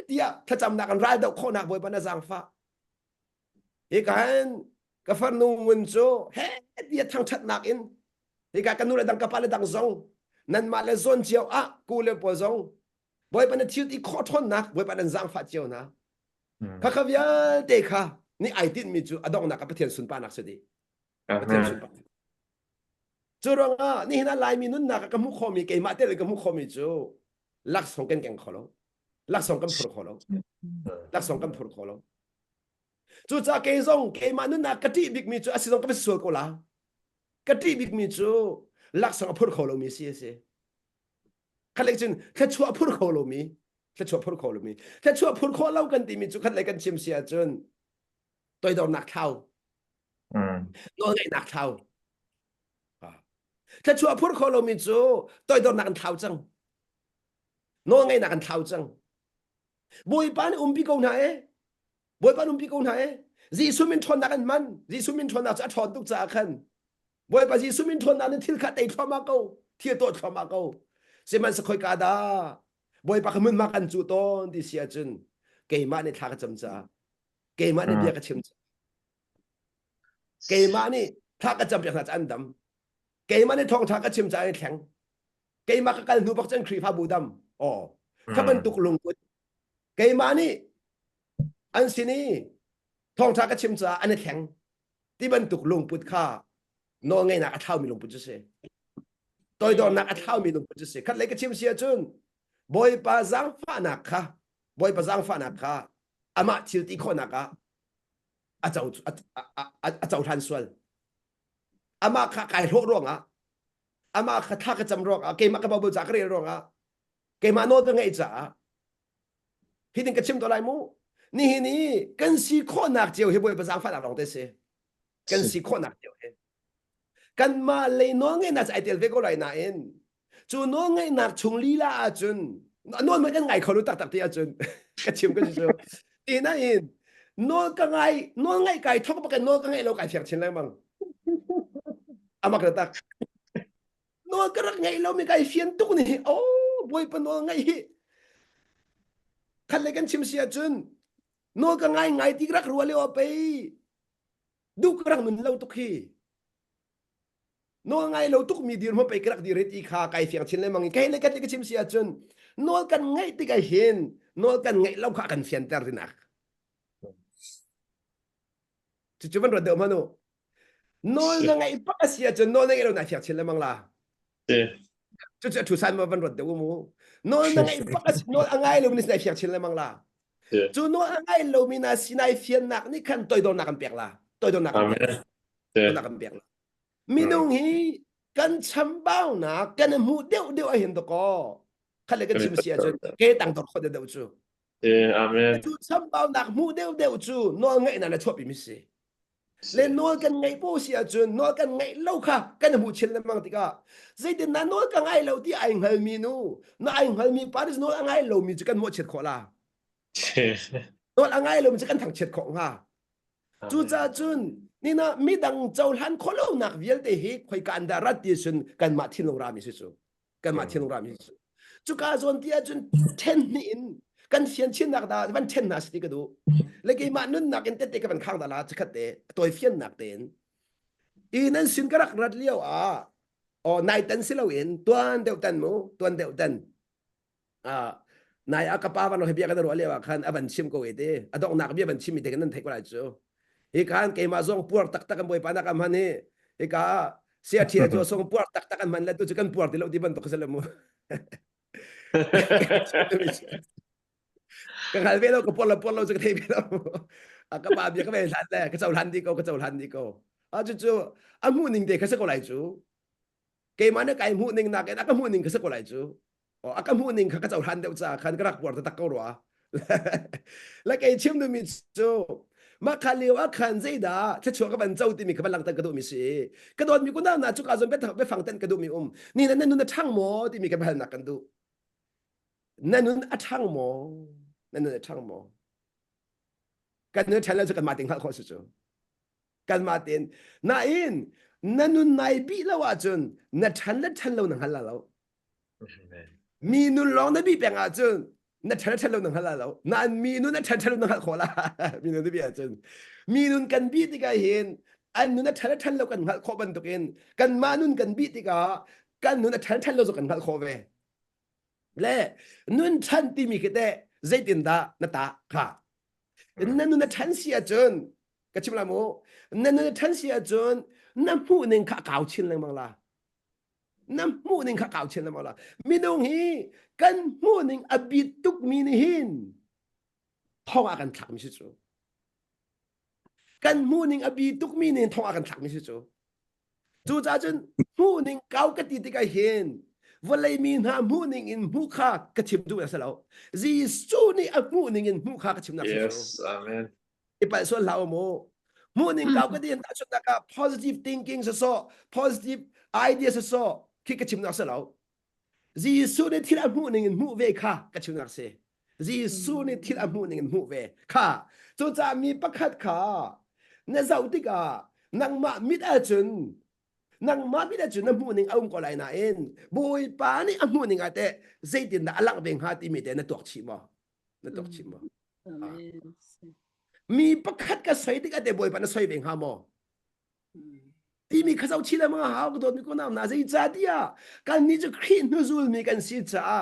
เดียถ้าจำหนักกันร้ายเดาข้อหนักบ่อยปานจังฟ้าอีกอันก็ฟันนุ่งมันโจเฮ้เดียทั้งชัดหนักอินอีกอันกันนู่นดังกระปาเลดังซงนั่นมาเลซอนเจียวอ่ะกูเลยปวดซงบ่อยปานทิวที่ข้อทนหนักบ่อยปานจังฟ้าเจียวนะข้าขยันเด็กค่ะนี่ไอติดมีจูอดองนักกับเทียนสุนปานักสุดดีประเทศสุนปาจูรองอ่ะนี่น่าลายมีนุ่นนักกับมุขมีเกมาเตลกับมุขมีจูลักษณะกันแก่งขอลลักษณะกันผูกขอลลักษณะกันผูกขอลจูจ้าเกยซงเกมานุ่นนักกะทิบิกมีจูอาศัยซงกับสวยกูละกะทิบิกมีจูลักษณะผูกขอลมีเสียเสียขันเล็กจนแค่ชั่วผูกขอลมีแค่ชั่วผูกขอลมีแค่ชั่วผูกขอเล่ากันตีมีจูขันเล็กกันชิมเสียจนตัวโดนหนักเท่าโดนไงหนักเท่าถ้าชั่วพูดคนเรามีจูตัวโดนหนักกันเท่าจังโน้ไงหนักกันเท่าจังบอยปานปีกงไหนบอยปานปีกงไหนจีสุมินทนหนักกันมันจีสุมินทนหนักจะถอนตุกจากขันบอยปานจีสุมินทนหนักนั้นทิลขัดไอ้ทรมาเก้าเที่ยวตัวทรมาเก้าเสมันสกอยกาดาบอยปานขมึนมากันจูต้นที่เสียจนเกยมาในทางจำจ้าเกยมาในเบียกชิมเกยมานี่ถ้ากระจำจากหน้าอันดำเกยมาในทองถ้ากระชิมใจแข็งเกยมาก็การนูบักจันครีพาบูดำอ๋อถ้ามันตุกลงปุดเกยมานี่อันสินี่ทองถ้ากระชิมใจอันนี้แข็งที่มันตุกลงปุดข้าโน้ไงนักเท้ามีลงปุดจะเสียตัวโดนนักเท้ามีลงปุดจะเสียคัดเล็กกระชิมเสียจนบอยปาจังฟ้านักค่ะบอยปาจังฟ้านักค่ะอามาชิลติคนนักอาเจ้าทันส่วนอามาข้าไก่โรคร้องอามาข้าท่ากระจำร้องเกมากระเบาจากเรียร้องเกมาโน้ตไงจ้าพี่ถึงกระชิมตัวไรมูนี่กันสีข้อหนักเจียวเฮ้ยบอยภาษาฝรั่งร้องได้สิกันสีข้อหนักเจียวเฮ้กันมาเลยน้องไงน่าจะไอเดียเวก็ไรน่ะเองจูน้องไงหนักชงลีลาจุนน้องมันกันไงเขารู้ตักที่จุนกระชิมกันเจียวอีน่าเองโน้ก็ไงไก่ทอกประกันโน้ก็ไงเราไก่เฉียงเฉียงแล้วมั้งอามาเกิดตักโน้ก็รักไงเราไม่ไก่เฟียนตุกนี่โอ้บอยปนโน้ไงขันเลยกันชิมเสียจนโน้ก็ไงที่รักรัวเลยว่าไปดูกรักมันเราตุกขี้โน้ไงเราตุกมีดีร์มาไปกรักดีร์ที่ขาไก่เฟียงเฉียงแล้วมั้งไก่เลยกันชิมเสียจนโน้กันไงที่ไก่เห็นโน้กันไงเราขากันเฟียนแต่รินักจุดมันรถเดิมมาโน่โน่นไงปักเสียจนโน่นไงเราหน้าเสียเชลมังล่ะจุดทุสันมาวันรถเดิมมูโน่นไงปักโน่นไงเรามีหน้าเสียเชลมังล่ะจุดโน่นไงเรามีหน้าสีหน้าเฟียนนักนี่ขันตัวโดนนักกันเปียกล่ะตัวโดนนักกันเปียกนักกันเปียกล่ะมีนุ่งฮีกันช้ำบ้านะกันหูเดียวเห็นตัวก็ขันเลยกันชิมเสียจนเกตังตัวคนเดียวจูอาเมนจุดช้ำบ้านักหูเดียวจูโน่นไงนั่นแหละชอบพิมิเสเล่นโน้กันไงผู้เสียจนโน้กันไงเล่าค่ะกันหูเชลมังติกาใจเดินนั้นโน้กันไงเราที่ไอ้หัวมีนูน่าไอ้หัวมีปาริสโน้กันไงเรามีจะกันหมดเช็ดขอละโน้กันไงเรามีจะกันถังเช็ดของฮะจู่จ้าจุนนี่นะมีดังเจ้าหลานคนเราหนักเวียนเตะคอยการดารัดดิฉันกันมาที่โรงแรมมิสุกันมาที่โรงแรมมิสุจู่กาจนที่จุนเทนนินกันเฟียนชินนักดาวันเทนนัสติกดูแล้วก็มานุ่นนักอินเตะกันข้างตลาดจะขัดเตะตัวเฟียนนักเต็นอีนั้นสินกระรักรัดเลี้ยวอ๋อนายเต็นสิเราเห็นตัวเดียวเต็นมูตัวเดียวเต็นนายอากาป้าวันเราเบียกันรัวเลี้ยวขันอบันชิมก็เวทีดอกนักเบียบันชิมมีเด็กนั้นเทกว่าจูอีกขันเกมาส่งปวดตักกันบ่อยปานักมันนี่อีกเสียเทียจูส่งปวดตักกันมันแล้วตัวจะกันปวดที่เราที่บันตกเสลมูก็ขายเวลาก็ปนเราจะเทไปแล้วก็มาเบียก็ไม่ทันแล้วก็เจ้าทันดีก็จู่ๆมูนิงเด็กก็สักคนไหนจู่เกมมันก็ไอ้มูนิงนักก็มูนิงก็สักคนไหนจู่ก็มูนิงก็เจ้าทันเดี๋ยวจะขันก็รักปวดตะกรัวแล้วไอ้ชิมดูมิจู่มาขันเลี้ยวขันใจด่าถ้าชัวร์ก็เป็นเจ้าที่มีกำลังตั้งกระดูมิสิกระโดดมีกูน่าจู่ก็จะไปฟังเต้นกระดูมีนี่นั่นช่างหมอที่มีกำลังหนักกันดูนั่นช่างหมอนั่นช่างหมอกันเนื้อฉันแล้วจะกันมาติงข้าข้อสุดกันมาตินนายอินนั่นนายบีแล้วว่าจนนั่นฉันแล้วเราหนังฮัลแล้วมีนุ่นลองนั่นบีแปลงอาจน นั่นฉันเราหนังฮัลแล้วนั่นมีนู่นนั่นฉันเราหนังฮัลขอละมีนู่นที่พี่อาจารย์มีนู่นกันบีติกาเห็นอันนู่นนั่นฉันเรากันฮัลขอบันตุกินกันมานู่นกันบีติกากันนู่นนั่นฉันเราจะกันฮัลขอเวและนู่นฉันที่มีคิดแต่ใจตินดาหน้าตาค่ะนั่นนู่นนั่นฉันเสียจนก็ชิมละโมนั่นนู่นนั่นฉันเสียจนน้ำผู้หนึ่งข้าเก่าชินเลยมั้งล่ะน้ำผู้หนึ่งข้าเก่าชินเลยมั้งล่ะมีน้องฮีกันผู้หนึ่งอบิตุกมีนหินท้องอากันถักไม่ใช่จูกันผู้หนึ่งอบิตุกมีนหินท้องอากันถักไม่ใช่จูจูจ้าจนผู้หนึ่งเก่ากติติกาเห็นวันเลยมีน้ำผู้หนึ่งอินผู้ข้ากระชิมดูอย่างเสร็จแล้วจีสูนี่อัผู้หนึ่งอินผู้ข้ากระชิมนักเสียจู Yes, Amen. อีไปส่วนเราโมมูนิงเก่าก็ดีนะชุดนัก positive thinking ซะโซ positive idea ซะโซคิดกระชิมนักเสียแล้วจีสูนี่ที่ละมูนิงมูเวค่ะกระชิมนักเสียจีสูนี่ที่ละมูนิงมูเวค่ะจนจะมีประคัดค่ะในเจ้าติกานังมามิดอาจุนนังมามิดอาจุนนังมูนิงเอาก็ไลน่ะเองบุยปานี่มูนิงอาเตเจดินน่ะอลังเบงฮาติมีเตนตัวชิมะนตัวชิมะ Amen. มีประคัดกับใส่ที่กันเดบอยปันใส่เบงฮามอที่มีข้าเจ้าชีเลมังหาวก็โดนมีคนเอาหน้าใจจ่าดีอ่ะการนี้จะครีนูซูลมีกันสิจ่า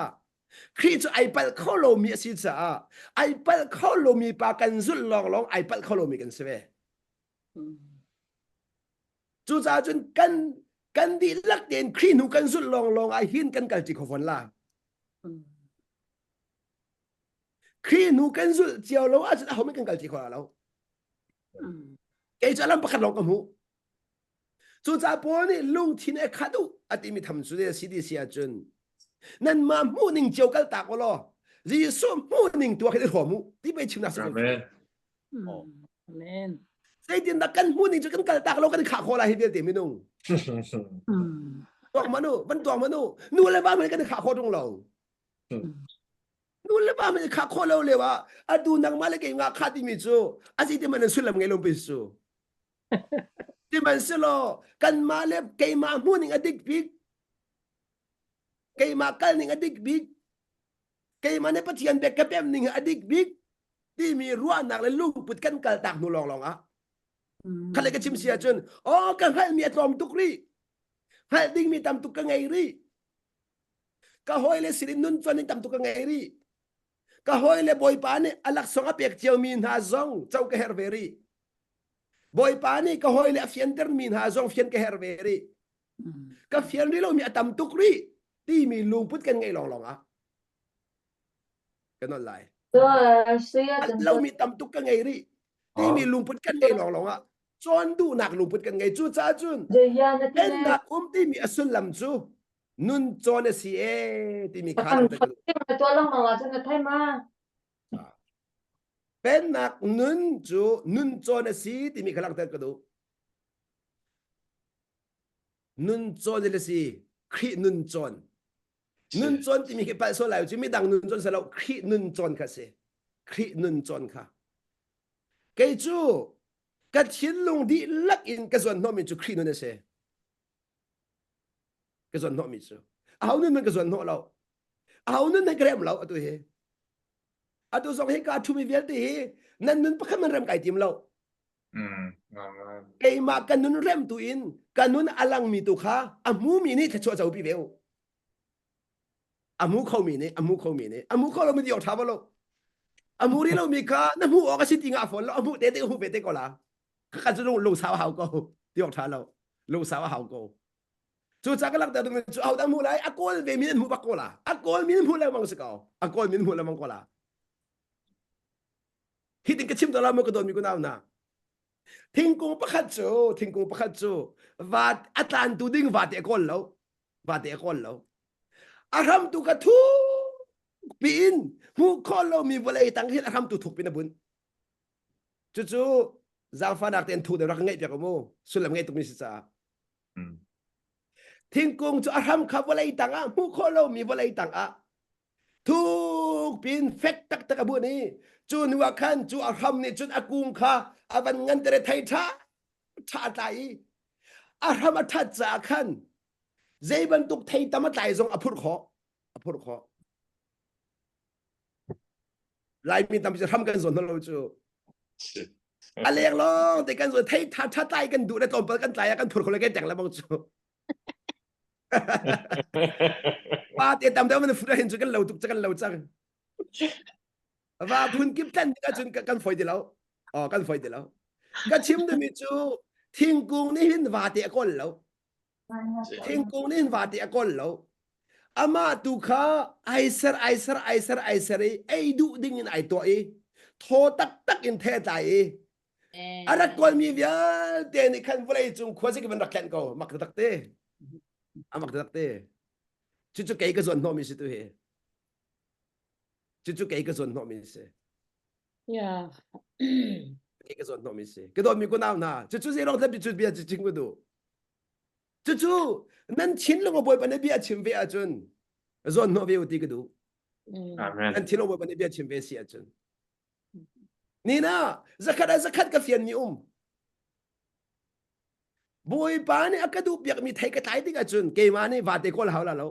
ครีจะไอปัลข้อโลมีสิจ่าไอปัลข้อโลมีปากันซุลลองไอปัลข้อโลมีกันเสวจูจ่าจนกันดีลักเด่นครีนูกันซุลลองไอหินกันกัลจิขฟันล่ะครีนูกันซุลเจียวเราอาจจะเขาไม่กันกัลจิขวาเราเอจะลำประคัดลองกับหูจูจ่าปอนี่ลุงที่เนี่ยขัดูอาทิมีทำสุดเดียสิดีเสียจนนั่นมามูนิงเจียวกัลตากวะล้อจีสุมูนิงตัวแค่หัวมูที่ไปชิมนักสัก Amen. Amen. ใส่ดินนักกันมูนิงจะกันกัลตากเรากันขาโคลาให้เดียวเต็มไม่นุ่งตัวมนุษย์มันตัวมนุษย์นู่นเลยบ้ามันกันขาโคตรงเรานู่นเลยบ้ามันขาโคเราเลยว่าอะดูนังมาเลยเก่งงาขาที่มีจูอาศัยที่มันสุดลำไงลงไปสู้ที่มันสุดล้อกันมาเลยเก่งมามูนิงอดิกบิกเก่งมากันนิงอดิกบิกเก่งมาในปัจจัยเด็กกระเป๋านิงอดิกบิกที่มีรั้วหนักเลยลูกปุดกันกัลตากนู่นลองอ่ะเขาเลยก็ชิมเสียจนอ๋อกันให้มีตอมตุกรีให้ดิ้งมีตามตุกกันไงรีก็หอยเลยสิรินุนจวนนี่ตามตุกกันไงรีก็หอยเลยบอยปานี่อลักษณ์เปียกเจียวมีนหาซองเจ้าก็เฮร์เวรีบอยปานี่ก็หอยเลยเฟียนเตอร์มีนหาซองเฟียนก็เฮร์เวรีก็เฟียนรีเรามีตามตุกรีที่มีลุงพุดกันไงลองอ่ะกันนั่นไรเรามีตามตุกกันไงรีที่มีลุงพุดกันไงลองอ่ะจวนดูหนักลุงพุดกันไงจูจ้าจุนเป็นนักที่มีอสุลลำจูนุนจวนสิเอที่มีขาดตัวลงมาว่าจะไทยมา เป็นนักนุนจวนสิที่มีขลังเตกดูนุนจวนสิครีนุนจวนที่มีไปโซลายจะไม่ดังนุนจวนเสร็จแล้วครีนุนจวนค่ะสิครีนุนจวนค่ะเกจูกัดหินลงดีลักอินกระส่วนน้อมิจูครีนุนเสกระส่วนน้อมิจูเอานุนมันกระส่วนน้อเราเอานุนในกระเรมเราตัวเฮอะตัวสองเฮกาทูมีเวลตีเฮนั่นนุนปะคันมันเรมไก่ติมเรา Amen. ไอ้มากันนุนเรมตัวอินกันนุนอลังมีตัวข้าอามูมีนี่ถ้าชัวจะอุปเวลอามูเขามีนี่อามูเขาเราไม่ได้ออกท้าบเราอามูนี่เรามีข้าน้ำมูออกก็สิติงาฝนเราอามูเตะหูเปเตะก็ละข้าจะลงสาวหาวก็ที่ออกท้าเราลงสาวหาวก็จู่จากกันหลังแต่ตรงนี้จู่เอาน้ำมูไรอากอลเวมินมูปักก็ละอากอลมินมูแล้วมังสกาวอากอลมินมูแล้วมังก็ละฮิติงกระชิมตัวเราไม่ก็โดนมีกูน่าหน้าทิ้งกูประคัดจูวาดอัตลันตูดิ้งวาดเอกอลแล้วอารมณ์ตุกทุกปีนหูคอลเรามีเวลาตั้งที่อารมณ์ตุกปีนบุญจู่จางฟ้านักเต้นถูกเดี๋ยวรักเงี้ยจากกูสุดละเงี้ยตุกมีสิจ้าทิ้งกูจู่อารมณ์ขับเวลาตั้งหูคอลเรามีเวลาตั้งทุกปีนเฟกตักตะกบุญนี้จู่นัวขันจู่อารมณ์นี่จู่อากุงข้าอาบันเงินแต่ไทยท่าใจอารมณ์ท่าจากขันใจบรรทุกไทยตามใจทรงอภุรขอ lại mi tâm sẽ thăm cần dồn nó lâu chú anh liền lo thì cần rồi thấy thà tay cần đủ để tôm bớt cần tay cần thụt khỏi cái chẳng là bao chú và thì tầm đó mình phụ hiện chú cần lâu tục cần lâu chẳng và phun kiếp cần cái chú cần phơi đi lâu cần phơi đi lâu cái chim đó mi chú thiên cung này hiện và thì con lâu thiên cung này và thì con lâu ama tu kha aiser ai du ding in ai to tho tak in the tai ara kol mi via te ni khan volei chung khosi ki ban rakhan ko mak tak te amak tak te chu kai ka zon no mi si tu he chu kai ka zon no mi se Yeah. kai ka zon no mi se ke do mi ko na chu se rong ta bi chu bia chi ching ko do chu nan chin lo boy pa ne bia chim ve a chun zon no ve uti ke do Amen. nan chin lo boy pa ne bia chim ve si a chun ni na zakat ka fian mi boy pa ni akadu biak mi thai ka tai ti ka chun ke ma ni va te ko la lo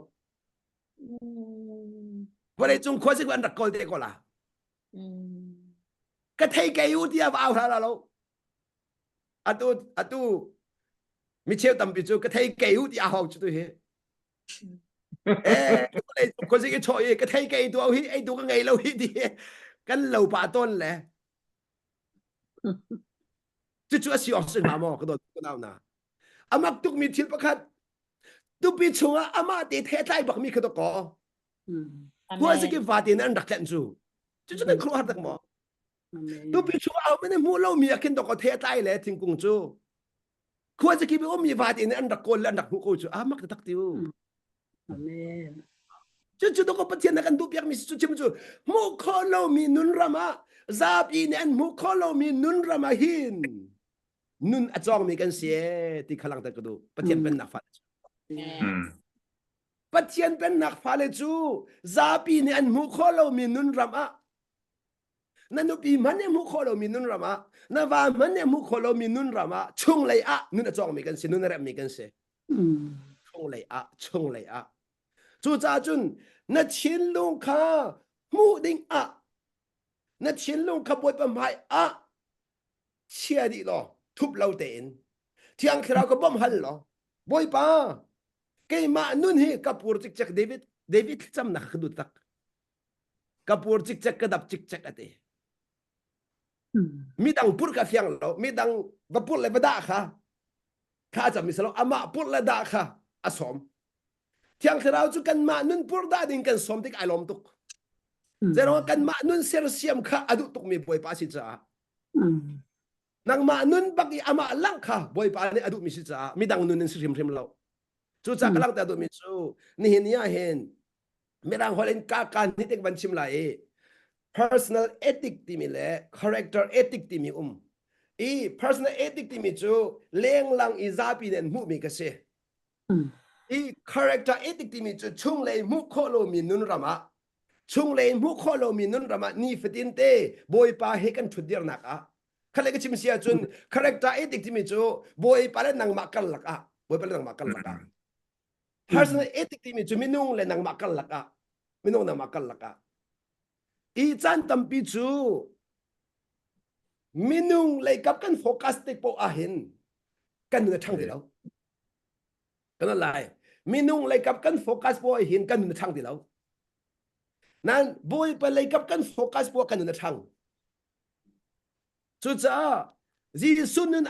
Vậy chúng khóa sẽ quan đặt coi thế có là cái thầy cái ưu tiên vào ra lâu à tu mi chịu tầm bị chú cái thầy cái ưu tiên học chú tôi hết cái khóa sẽ cái chơi cái thầy cái tu hi ai tu cái ngày lâu hi thì cái lâu bà tôn lẽ chú sẽ học sinh mà mò cái đó cái nào nè à mặc tu mi thiệt bác khát tu bị chú à mà để thế tay bác mi cái đó có khóa sẽ cái vả tiền ăn đặc trận chú chú nên khóa đặc mò tu bị chú ao bên mua lâu mi cái đó có thế tay lẽ thiên cung chú khóa sẽ cái bị ôm mi vả tiền ăn đặc cồn ăn đặc hũ chú à mắc đặc tiêu Amen. chú đâu có bắt tiền ăn tu biết mi chú chim chú mua khó lâu mi nun rama giáp in ăn mua khó lâu mi nun rama hin nun ở trong mi cái xe thì khả năng ta cái đó bắt tiền bên nạp phạt bắt tiền bên nạp phạt lệ chú giáp in ăn mua khó lâu mi nun ramaนั่นนุบีมันเนี่ยมุขโลมินุนรามานั่นว่ามันเนี่ยมุขโลมินุนรามาช่วงเลยอะนุนจะจองมีกันสินุนเริ่มมีกันสิช่วงเลยอะจู่จ้าจุนนั่นชินลุงข้ามูดิ้งอะนั่นชินลุงข้าบวยปะไม้อะเชี่ยดีหรอทุบเราเต็นเที่ยงคืนเราก็บ่มหันหรอบวยปะเกี่ยมานุนฮีกับปูร์จิกจักเดวิดจำนักขดุตักกับปูร์จิกจักกระดับจิกจักอะไรมีดังพูดกับเสียงเรามีดังว่าพูดเลยไม่ได้ค่ะข้าจะมีสโลอามาพูดเลยได้ค่ะอาสมเที่ยงที่เราจะกันมานุนพูดได้ดิ้งกันสมที่ไอลมตุกแต่เรากันมานุนเสียเสียมค่ะอดุตุกมีบวยปาสิจ้านางมานุนบักอีอามาลังค่ะบวยปานี่อดุมีสิจ้ามีดังนุนสิริมริมเราจู่จากลังแต่อดุมีจูนี่เห็นเนี่ยเห็นมีดังหัวเล่นกาการนี่เด็กบัญชิมไหลpersonal ethic ที่มีแหละ character ethic ที่มีpersonal ethic ที่มีจูเลี้ยงลังอิซาปีเนนมุมีกษcharacter ethic ที่มีจูช่วงเลยมุขโลมีนุนรามาช่วงเลยมุขโลมีนุนรามานี่ฟิตินเต้บอยปาเฮกันชุดเดียร์นักเขาเลยก็ชิมเสียจุน character ethic ที่มีจูบอยปาเล่นนังมักกันลักบอยปาเล่นนังมักกันลักpersonal ethic ที่มีจูมินุ่งเล่นนังมักกันลักมินุ่งนังมักกันลักอีจันตัมปิจูมินุงเลยกับกันโฟกัสติกโปอาหินกันนึกทั้งเดียวกันอะไรมินุงเลยกับกันโฟกัสโปอาหินกันนึกทั้งเดียวนั่นบุยไปเลยกับกันโฟกัสโปกันนึกทั้งสุดจ้าจีสุนน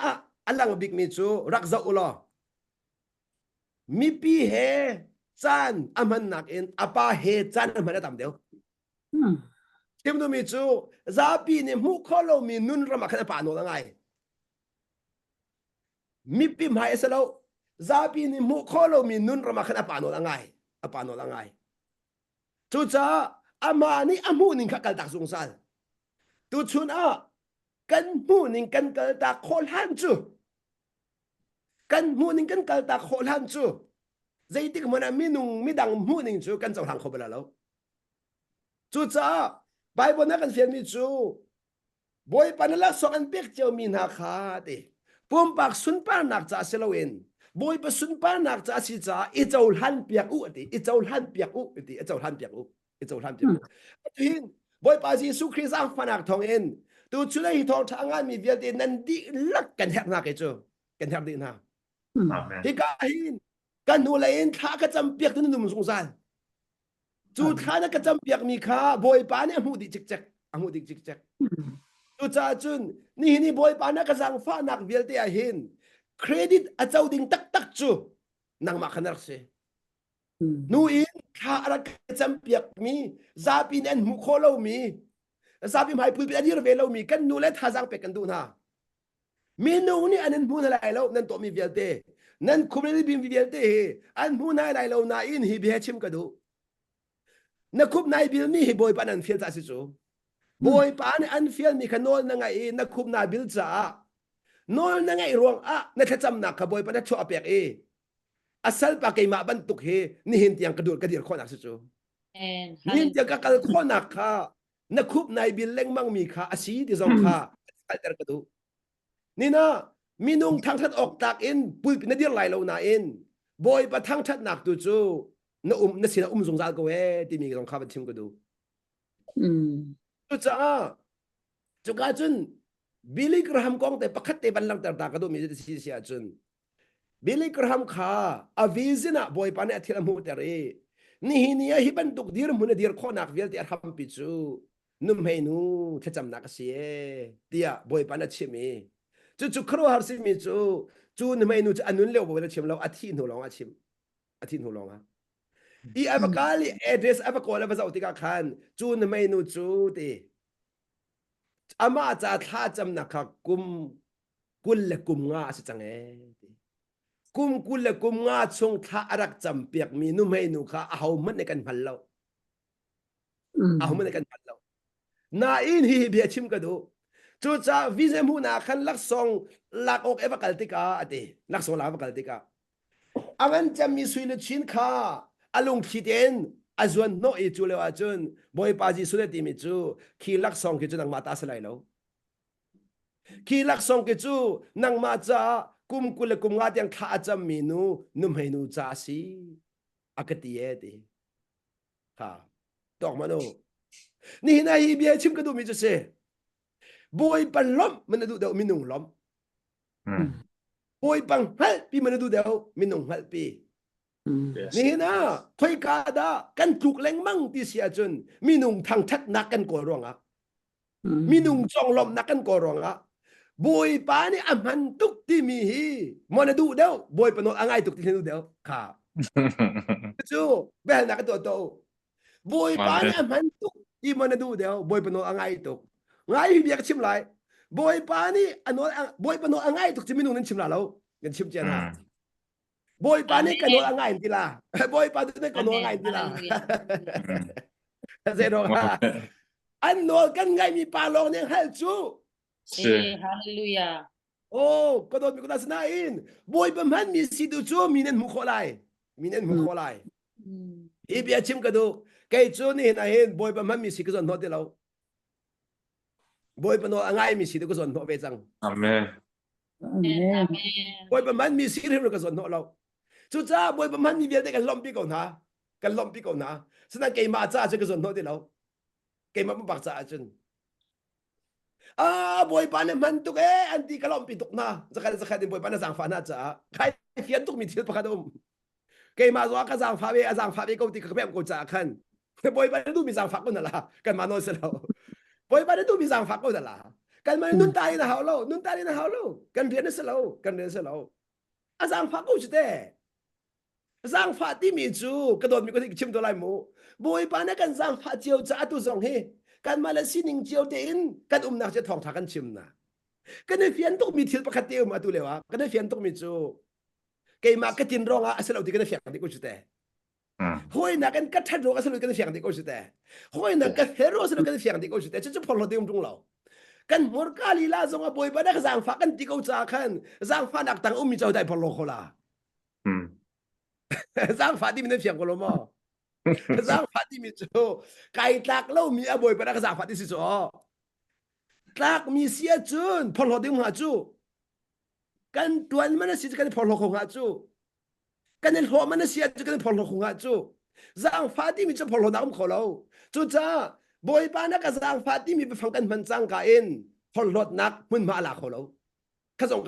อัลลังบิกมิจูรักษาอุลอมีปีเฮจันอามันนักเอ็นอาปาเฮจันอามันตามเดียวที่มันมีจูซาปีเนี่ยมุขโลมีนุนรามาขนาดป่านโนละไงมีปีหมายเสร็จแล้วซาปีเนี่ยมุขโลมีนุนรามาขนาดป่านโนละไงป่านโนละไงจูจ้าอามานี่อามูนิงขัดตักสงสารตูชุนกันมูนิงกันกัลตักโคลันจูกันมูนิงกันกัลตักโคลันจูใจที่มันมีนุ่งมีดังมูนิงจูกันจะทางเขาไปแล้วจูจ้าไบเบิลนักกันเสียงมีจูบอยปานลักษณ์อันเปียกเจ้ามีนาคาดิปุ่มปากสุนปานักจ่าเซลวินบอยปสุนปานักจ่าสิจ่าอีเจ้าหันเปียกอุดิอีเจ้าหันเปียกอุดิอีเจ้าหันเปียกอุอีเจ้าหันเปียกอุทีน บอยปาจีสุคริสอังฟันักทองเอ็นตัวชุดที่ทองทางงานมีเวียดเนันดีลักกันแทบนักเอจูกันแทบดีนะ อาเมน ที่กาหินกันนูเลยเอ็นข้าก็จำเปียกตัวนุ่มสงสารจูดข้านั่นก็จำเปียกมีข้าบอยปาเนี่ยมูดิจิกจักมูดิจิกจักจูจ่าจุนนี่บอยปานั่นก็สังฟ้านักเวียดเดียหินเครดิตอาเจ้าดิ่งตักจูนังมาขนาดเสนูอินข้าอะไรก็จำเปียกมีซาปินเอ็นมุโคโลมีซาปินหายปุยเป็นอดีตเวลามีกันนูเล่ท่าสังเปียกันดูนะมีนูนี่อันนั้นมูนอะไรแล้วนั่นตัวมีเวียดเดนั่นคุมเลยบินวิเวียนเตะอันมูนายไลเรานาอินฮิเบียชิมกันดูนักคุบนายบิลนี่ฮิบอยปานันฟิลจ้าสิจูบอยปานอันฟิลมีขนนนั่งไงนักคุบนายบิลจ้านนนั่งไงรวงนักจำนักขบอยปานชัวเปียกอาศัยปากไอมาบันตุกเฮนี่เห็นที่ยังกระโดดกระเดียดข้อนักสิจูนี่จะกระกระข้อนักค่ะนักคุบนายบิลเล่งมั่งมีค่ะอาชีที่สองค่ะอัลเตอร์กระดูนี่นะมีนุ่งทางทัดออกตากอินปุยเป็นเดียร์ไหลเราหนาอินบอยประทังทัดหนักดูจูน่าน่าเสียสงสารก็เว้ที่มีกองข้าบัญชิมก็ดูจุกาจุนบิลลี่กระหำกองแต่ประคัตเตบันลังตาก็ดูมีจะเสียจุนบิลลี่กระหำข้าอวิซินะบอยปานเนี่ยที่ละมูเตอร์นี่ฮิบันตุกดีร์มุนดีร์ข้อนักเวลที่ทำปิจูนุ่มให้นูที่จำนักเสียเดียบอยปานชิมีจู่ครัวหาสิมีจู่นไม่นูจะอันนู้นเลี้ยวไปแล้วชิมเราอาทิตย์หนูลองชิมอาทิตย์หนูลองอีอัปกาลีเอเดรสอัปกอลแล้วภาษาอุติกาขันจู่นไม่นูจู่ตีอามาจะท่าจำนักกุลเล็กกุมงาสิจังกุลเล็กกุมงาชงท่ารักจำเปียกมีนุ่มไม่นูค่ะเอามันในกันพันเราเอามันในกันพันเราน่าอินฮีเบียชิมกันดูจู่จ้าวิเศษมูนาขันลักษณ์ลักอกเอฟกัลติกาอดีลักษณ์ลักกัลติกาอันจะมีสุยลชินข้าอารมณ์คิดเองอาจวนโนอิจูเลวอาจวนบอยปาจิสุเลติมิจูขีลักษณ์กิจูนังมาตาสไลโลขีลักษณ์กิจูนังมาจ้ากุมกุลกุมงาเตียงข้าจำมีนูนุ่มให้นูจ้าสิอากติเอดีค่ะตอกมาโนนี่นายเบียชิมกระดูมิจูเซบอยปันล้มมันดูเดียวมินุ่งล้มบอยปังฮัลปีมันดูเดียวมินุ่งฮัลปีนี่นะถอยกาดากันถูกแรงมั่งที่เสียจนมินุ่งทางทัดนักกันก่อรองมินุ่งจองล้มนักกันก่อรองบอยปานี่อันมันตุกที่มีฮีมันดูเดียวบอยปนอะไรตุกที่ดูเดียวค่ะจูเบลนักตัวโตบอยปานี่อันมันตุกที่มันดูเดียวบอยปนอะไรตุกง่ายเบียกชิมไรบอยปานี่อันนู้นบอยปนง่ายตุกจิมินุนั้นชิมละเรากันชิมเจนะบอยปานี่กันนู้นง่ายทีละบอยปานี่กันนู้นง่ายทีละเสร็จแล้วอันนู้นกันง่ายมีปลาลองเนี่ยฮัลจูฮาเลลูยาโอ้ก็โดนมีคนสนาอินบอยประมาณมีสิดูจูมีเน้นมุขอะไรมีเน้นมุขอะไรอีเบียชิมกันดูแกจูนี่นะเห็นบอยประมาณมีสิก็ส่วนโน้ตเดียวบอยปนง่ายมีสิทธิ์ก็ส่วนหัวไปจังอาเมนบอยประมาณมีสิทธิ์ก็ส่วนหัวเราจู่จ้าบอยประมาณมีเวียดกันล้มปีก่อนนะกันล้มปีก่อนนะฉะนั้นเกมาจ้าจะก็ส่วนหัวที่เราเกมาไม่ปักจ้าจนบอยปานมันตุกอันที่กันล้มปีตุกนะจะกันจะกันบอยปานสังฟ้าน่าจะใครเขียนตุกมีที่ประคัดมเกมาว่ากันสังฟ้าเวสังฟ้าเวก็ที่กระเพื่อมกูจ้าขันบอยปานดูมีสังฟ้าก็นั่นละกันมาโน้ตเสร็จแล้วบอยปานดูมีสังฟ้าก็นั่นละกันมานุ่นตายนะฮาวโลนุ่นตายนะฮาวโลกันเรียนเสร็จแล้วกันเรียนเสร็จแล้วสังฟ้าก็จุดเด้สังฟ้าที่มีจูกระโดดมีคนที่ชิมตัวไรมูบอยปานกันสังฟ้าเจียวจ้าตุสองเฮกันมาเลสินิงเจียวเดินกันนักจะทองทักกันชิมนะกันในเฟียนต้องมีทิลประคติมาตัวเลวะกันในเฟียนต้องมีจูเกมากันจินร้องอ่ะสลับที่กันในเฟียนที่กูจุดเด้ห้อยนักกันกัดทัดร้องสลับกันในเฟียนที่กูจุดเด้ห้อยนักกันเฮโร่สลับกันในเฟียนที่กูจุดเด้จะพอเราเดิมตรงเรากันมรกาลีลาส่งอาบอยปานกันสังฟ้ากันที่กูจ้าขันสังฟ้านักตั้งมีเจ้าได้พอโลโคลาสังฟ้าที่มีในเฟียนกูรู้มั้งสังฟ้าที่มีจูไก่ตักเล่ามีอาบอยปานกันสังฟ้าที่สิจูตักมีเสียจุนพอเราเดิมหาจูกันตัวมันน่ะสิจะกันพอเราคงหาจูกันในหัวมันน่ะเสียจะกันพอเราคงหาจูสังฟ้าที่มีจะพอเราดังขอเราจูจ้าบ บอยปานักสร้างฟาที่มีไปฟังกันมันจังกาอินพอลดนักมันมาลาเขาแล้วข้าส่ง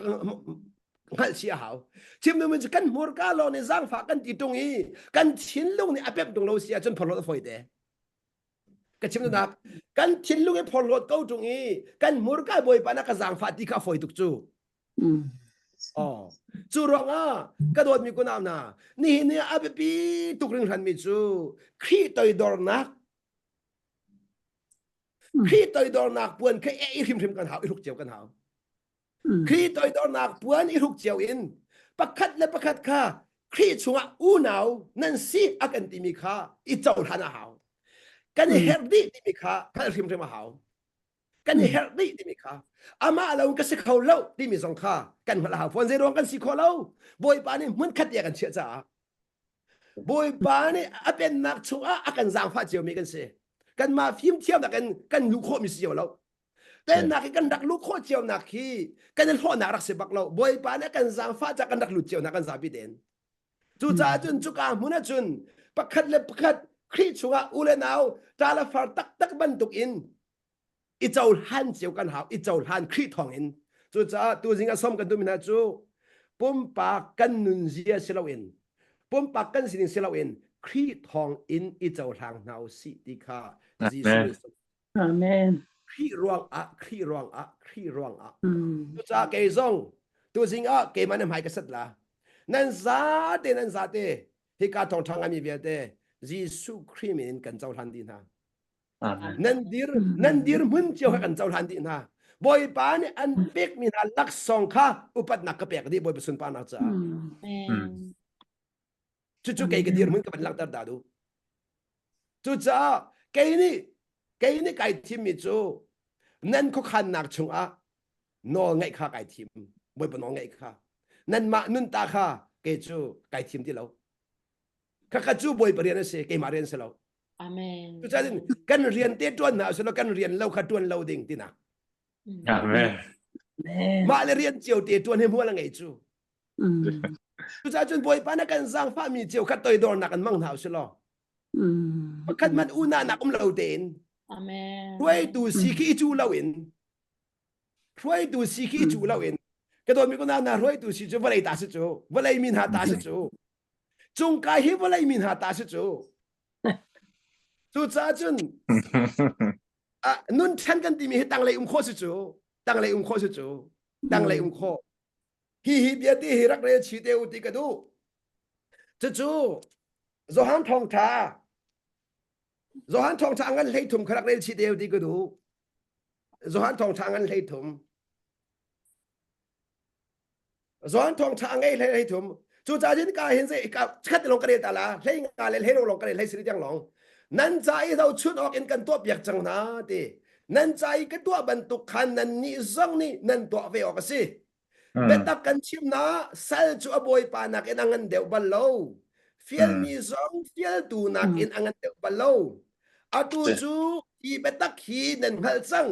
ข้าเชียหาวชิมดูมันจะกันมัวกาลในสร้างฟากันที่ตรงนี้กันทิ้งลูกในอเป๊ปตรงเราเสียจนพอลดฝอยเดกันชิมดูนักกันทิ้งลูกให้พอลดเก้าตรงนี้กันมัวกาบอยปานักสร้างฟาที่ข้าฝอยตุกจูอ๋อจูรองอ่ะกระโดดมีกุนามนานี่เนี่ยอเป๊ปตุกเรื่องทันมีจูขี้ต่อยดอร์นักขี้ต่อยดอร์นักปวนแค่อีริมกันหาวอีลุกเจียวกันหาวขี้ต่อยดอร์นักปวนอีลุกเจียวอินประคัดและประคัดข้าขี้ชงอูหนาวนั่นสิอากันติมีข้าอีเจ้าทันหาวกันเฮร์ดีติมีข้ากันริมหาวกันเฮร์ดีติมีข้าอามาเราก็สิเขาเล่าที่มีสองข้ากันหัวหาวฝนเจรองกันสิเขาเล่าบอยปานี่มันขัดแย้งกันเชื่อจ้าบอยปานี่เป็นนักชงอากันจางฟ้าเจียวมีกันเสียกันมาฟิล์มเทียมกันลูกโคมีเสียวเราแต่นักกันดักลูกโคเจียวนักขี้กันจะพ่อนักรักเสบักเราบอยปานี่กันจางฟ้าจะกันดักลูกเจียวนักกันสาบิเดนจู่จ้าจุนจุกามุนจุนประคัดเล็บประคัดครีชงอาอุเลนาวตาลฟาร์ตักบันตุกอินอีเจ้าหันเจียวกันหาวอีเจ้าหันครีทองอินจู่จ้าตัวจริงก็ซ้อมกันดูมินาจูปุ่มปากกันนุนเจียเสลาอินปุ่มปากกันสิ่งเสลาอินครีทองอินอีเจ้าทางนาวสิติคาจีสุอาเมนครีรวงอะครีรวงอะครีรวงอะจู่จ้าเกยซงตัวจริงอ่ะเกมันหมายกันสัตละนั่นซาเตฮิกาทองทางอามีเวียเตจีสุครีมินกันเจ้าทันดีนะนั่นดีร์มึนเจ้ากันเจ้าทันดีนะบอยปานี่อันเป็กมีนาลักสองข้าอุปัตนักกระเปกดีบอยไปสุนปานาจ้าจู่ๆเกยกดีร์มึนกับเป็นลังตาดาดูจู่จ้าเกยนี่ไก่ทิมมิจูนั่นเขาขันนักชงอ่ะนอไงข้าไก่ทิมบอยปนอไงข้านั่นมานุนตาข้าเกยจูไก่ทิมที่เราข้าจูบอยไปเรียนเสกเกยมาเรียนเสเราอาเมนจู่จ้ากันเรียนเตี้ยจวนนะเสเรากันเรียนเราขัดจวนเราดิ่งที่นักอาเมนมาเลยเรียนเจียวเตี้ยจวนให้มัวละไงจู่จ้าจนบอยปานักกันสร้างฟ้ามีเจียวขัดต่อยโดนนักกันมั่งหาวเสเราขัดมันอุนานักเราเด่นอาเมนรวยดูสิขี้จูเราเองรวยดูสิขี้จูเราเองก็โดนมีคนน่ารวยดูสิจูว่าอะไรตาสิจูว่าอะไรมินหาตาสิจูจงกายให้ว่าอะไรมินหาตาสิจูจู่จ้าจนนุ่นฉันกันที่มีให้ตั้งเลยโคสิจูตั้งเลยโคสิจูตั้งเลยโคฮีเบียตีฮีรักเรียชีเดียวตีกันดูจู่โจฮันทองทางันเลยถุมครักเรียชีเดียวตีกันดูโจฮันทองทางันเลยถุมงันเลยถุมจู่จ้าจินกาเห็นสิกับชัดลงกระเดียตาละเลยงานเลยให้ลงกระเดียให้สิริจังหลงนั่นใจเราชุดออกอินกันตัวเปียกจังนาดินั่นใจกันตัวบรรทุกคันนั่นนี่ซ่องนี่นั่นตัวเวออกสิเบ็ดตักกันชิมนะเซลจูอบอยปานักอินอังันเดียวบัลโลฟิลมีซ่องฟิลตูนักอินอังันเดียวบัลโลอาตูจูฮีเบ็ดตักฮีนั่นฮัลซัง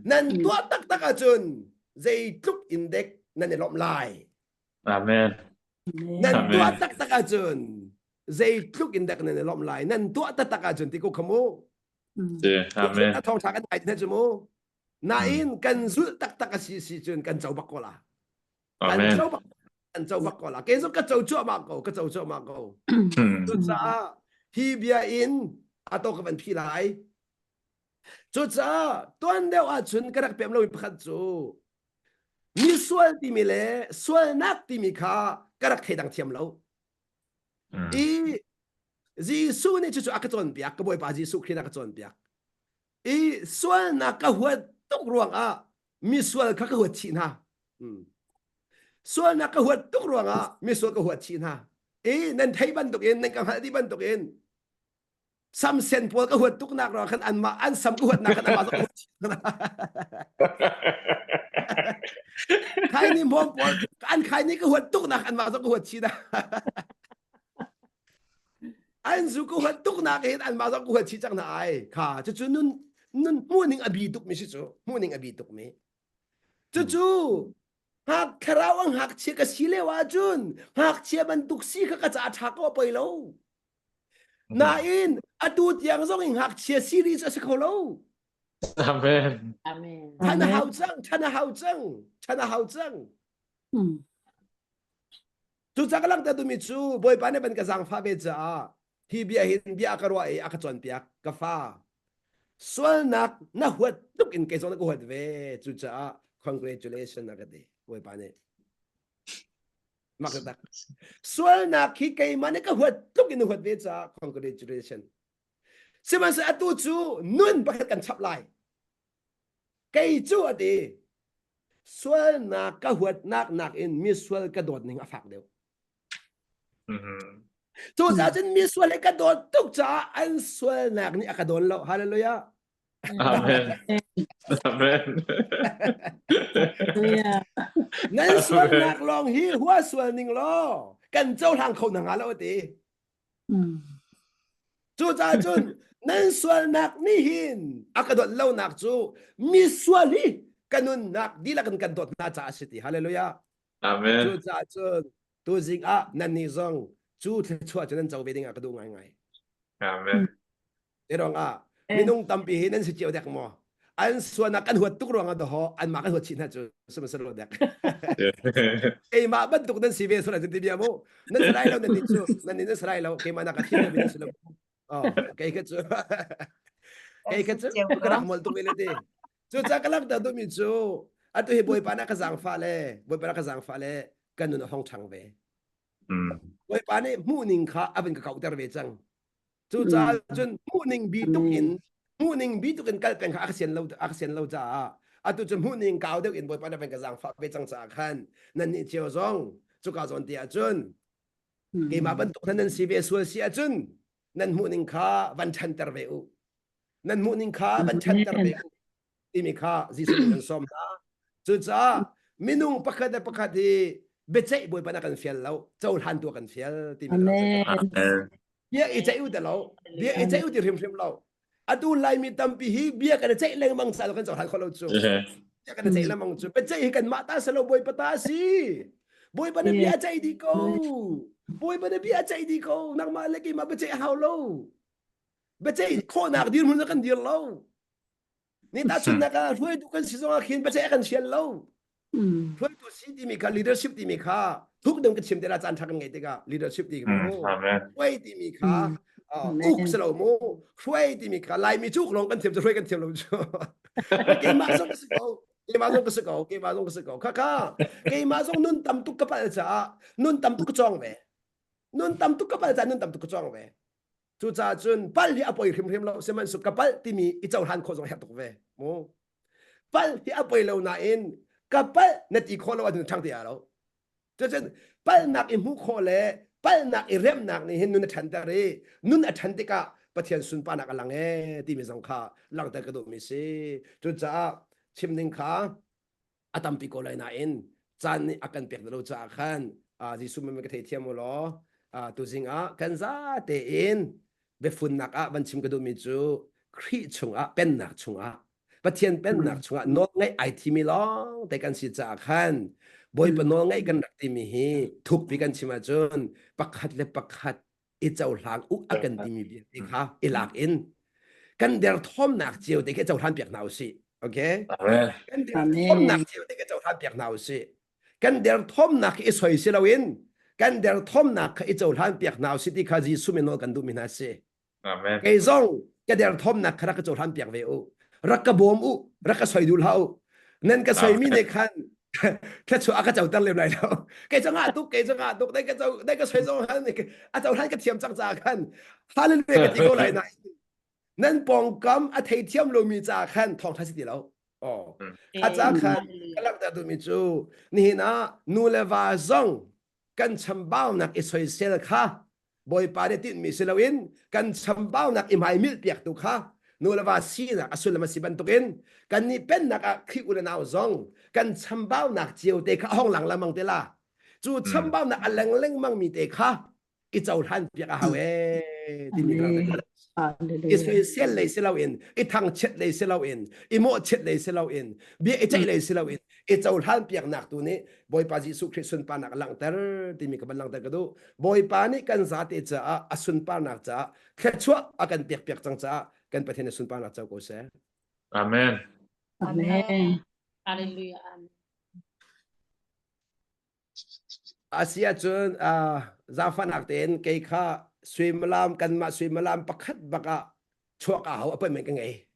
นั่นตัวตักอาจุนใจทุกอินเด็กนั่นในลมลายอาเมนนั่นตัวตักอาจุนใจทุกอินเด็กนั่นในลมลายนั่นตัวตักอาจุนที่กูขโมเจอาเมนทองชากันไปที่จมูกนาอินกันสุดตักสิจุนกันเจ้าบักกอลากันเจ้าบักกอลาเกสุกันเจ้าชั่วมากก็เจ้าชั่วมากก็จุดจ้าฮีเบียอินอาโตกับเป็นพี่หลายจุดจ้าตัวเดียวอาจุนกระดักเปี่ยมเราอีกขัดจูมีส่วนที่มีเล่ส่วนนักที่มีค่ากระดักเทดังเทียมเราอีจีสูนี่จู่ๆอักจวนเปียกก็บ่อยป่าจีสูครีนักจวนเปียกอีส่วนนักก็หัวตุกรวงมีส่วนก็หัวชีนะส่วนนักก็หัวตุกรวงมีส่วนก็หัวชีนะอีนั่นไทยบันตุกเองนั่นกังหันที่บันตุกเองซ้ำเซนพัวก็หัวตุกนักรอขันอันมาอันซ้ำก็หัวนักขันอันมาต้องหัวชีนะใครนี่มองปวดอันใครนี่ก็หัวตุกนักอันมาต้องหัวชีนะอันสุกุหัวตุกนักเห็นอันมาต้องหัวชีจังไหนค่ะจู่ๆนุ่นมูนิงอบีตุกไม่ใช่จู่มูนิงอบีตุกไม่จู่ๆหากคราวหักเชี่ยกับสิเลวาจุนหากเชี่ยมันตุกซีก็จะอาทักก็ไปแล้ว nain atut yang zong ing hak chia series asikolo Amen. Amen. chana hau chang tu chakalang ta dumi chu boy pane ban ka jang fa be cha hi bia hin bia karwa e akachon piak ka fa swal nak na huat tuk in ke zong na ko huat ve chu cha congratulations na ka de boy pane makatak swal nak hi kai mane ka huat tuk in huat ve cha congratulations siman sa atu chu nun bakit kan chap lai kai chu ati swal nak ka huat nak in mi swal ka dot ning afak deu chu cha chen mi swal ka dot tuk cha an swal nak ni akadon lo hallelujah Amen. Amen. nan swal nak long hi hua swal ning lo kan châu thang khâu nang alo ati chu cha chun nan swal nak ni hin akadot lo nak chu mi swal hi kanun nak dila kan dot na cha asiti hallelujah chu Amen. cha chun tu jing a nan ni zong chu chua chen chau be ding akadu ngai ngai Amen. erong a minung tampi hin nan si chiu dak mo an swal nak kan huat tuk rong a do ho an ma kan huat chin ha chu sum sum lo dak ei ma ban tuk nan si be so la ti bia mo nan sarai lo nan ni chu nan ni nan sarai lo ke ma na ka thi be ni su lo cái chu cái chu ka rak mol tu be le de chu cha ka lak da do mi chu a tu hi boy pa na ka jang fa le boy pa na ka jang fa le kan nu hong chang ve boy pa ne mu ning kha a ben ka kau ter ve chang chu cha chun mu ning bi tu in kal pen kha action lo cha a tu chun mu ning kau de in boy pa na ben ka jang fa ve chang cha khan nan ni chiao zong chu ka zon tia chun ke ma ban tu nan si ve sual si a chun nan mu ning kha van chan ter ve u nan mu ning kha van chan ter ve u ti mi kha jisu nan som na chu cha minung pakhat di becai boy pa na kan fiel lo chau han tu kan fiel ti mi Amen. bia i chai u de lo bia i chai u ti rim lo atu lai mi tampi hi bia kan chai leng mang sa lo kan chau han kholo chu bia kan chai leng mang chu becai hi kan ma ta sa lo boy pa ta si boy pa na bia chai di ko boy pa na bia chai di ko nang ma le ki ma becai hau lo becai kho nak dir mun kan dir lo ni ta chun na ka hui tu kan si zong khin becai kan sian lo hui tu si di mi ka leadership di mi ka thuk dang ka chim de la chan thak ngai te ka leadership di mo Amen. hui di mi ka uk sa lo mo hui di mi ka lai mi chuk long kan thiam chu hui kan thiam lo chu ke ma song ka ko ke ma song ka ko ka ke ma song nun tam tu ka pa cha nun tam tu ka chong ve nun tam tu ka pa cha nun tam tu ka chong ve chu cha chun pal hi apoi hrim lo seman su kapal ti mi i chau han kho zong ha tuk ve mo pal hi apoi lo na in kapal na ti kho lo adun thang ti a lo chu chen pal nak i mu kho le pal nak i rem nak ni hin nun than ta re nun a than ti ka pathian sun pa nak alang e ti mi zong kha lang ta ka do mi si chu cha chim ning kha atam pi ko lai na in chan ni akan pek lo cha khan ji su me ka thei thiam mo lo tu jing a kan za te in be fun nak a ban chim ka do mi chu khri chung a pen nak chung a pathian pen nak chung a no ngai ai thi mi long te kan si cha khan boy pa no ngai kan rak ti mi hi thuk pi kan chima chun pakhat le pakhat i chau hlang u akan ti mi bi ti kha i lak in kan der thom nak chiu te ke chau han piak nau si okay Amen. kan der thom nak chiu te ke chau han piak nau si kan der thom nak i soi si lawin kan der thom nak i chau han piak nau si ti kha ji su me no kan du mi na si Amen. cái zong cái der thom nak khara ka chol han piak ve u rak ka bom u rak ka soi dul hau nen ka soi mi ne khan ka chu aka chau tar le lai lo cái chang a tu dai ka soi zong han ne a chau han ka thiam chang cha khan halen ve ka ti ko lai na nen pong kam a thei thiam lo mi cha khan thong tha si ti lo a cha khan ka lak ta du mi chu ni na nu le va zong kan cham bao nak i soi sel kha boy pare tin mi selawin kan sambao nak imai mil piak tu kha no lawa si na asul ma siban tukin kan ni pen nak a khi ula naw zong kan sambao nak chiu te kha hong lang lamang te la chu sambao nak aleng leng mang mi te kha i chau han piak a hawe ti mi ka i soi sel le se lau in i thang chet le se lau in i mo chet le se lau in bi i chai le se lau in i chau han piak nak tu ni boy pa Jesu Christ sun pa nak lang tar ti mi ka ban lang tar ka du boy pa ni kan za te cha a sun pa nak cha khe chua akan piak piak chang cha kan pathen sun pa nak cha ko se Amen. Amen. Hallelujah. Amen. Asia chun za fa nak ten ke kha swim lam kan ma swim lam pakhat baka chua ka haw apai men ka ngai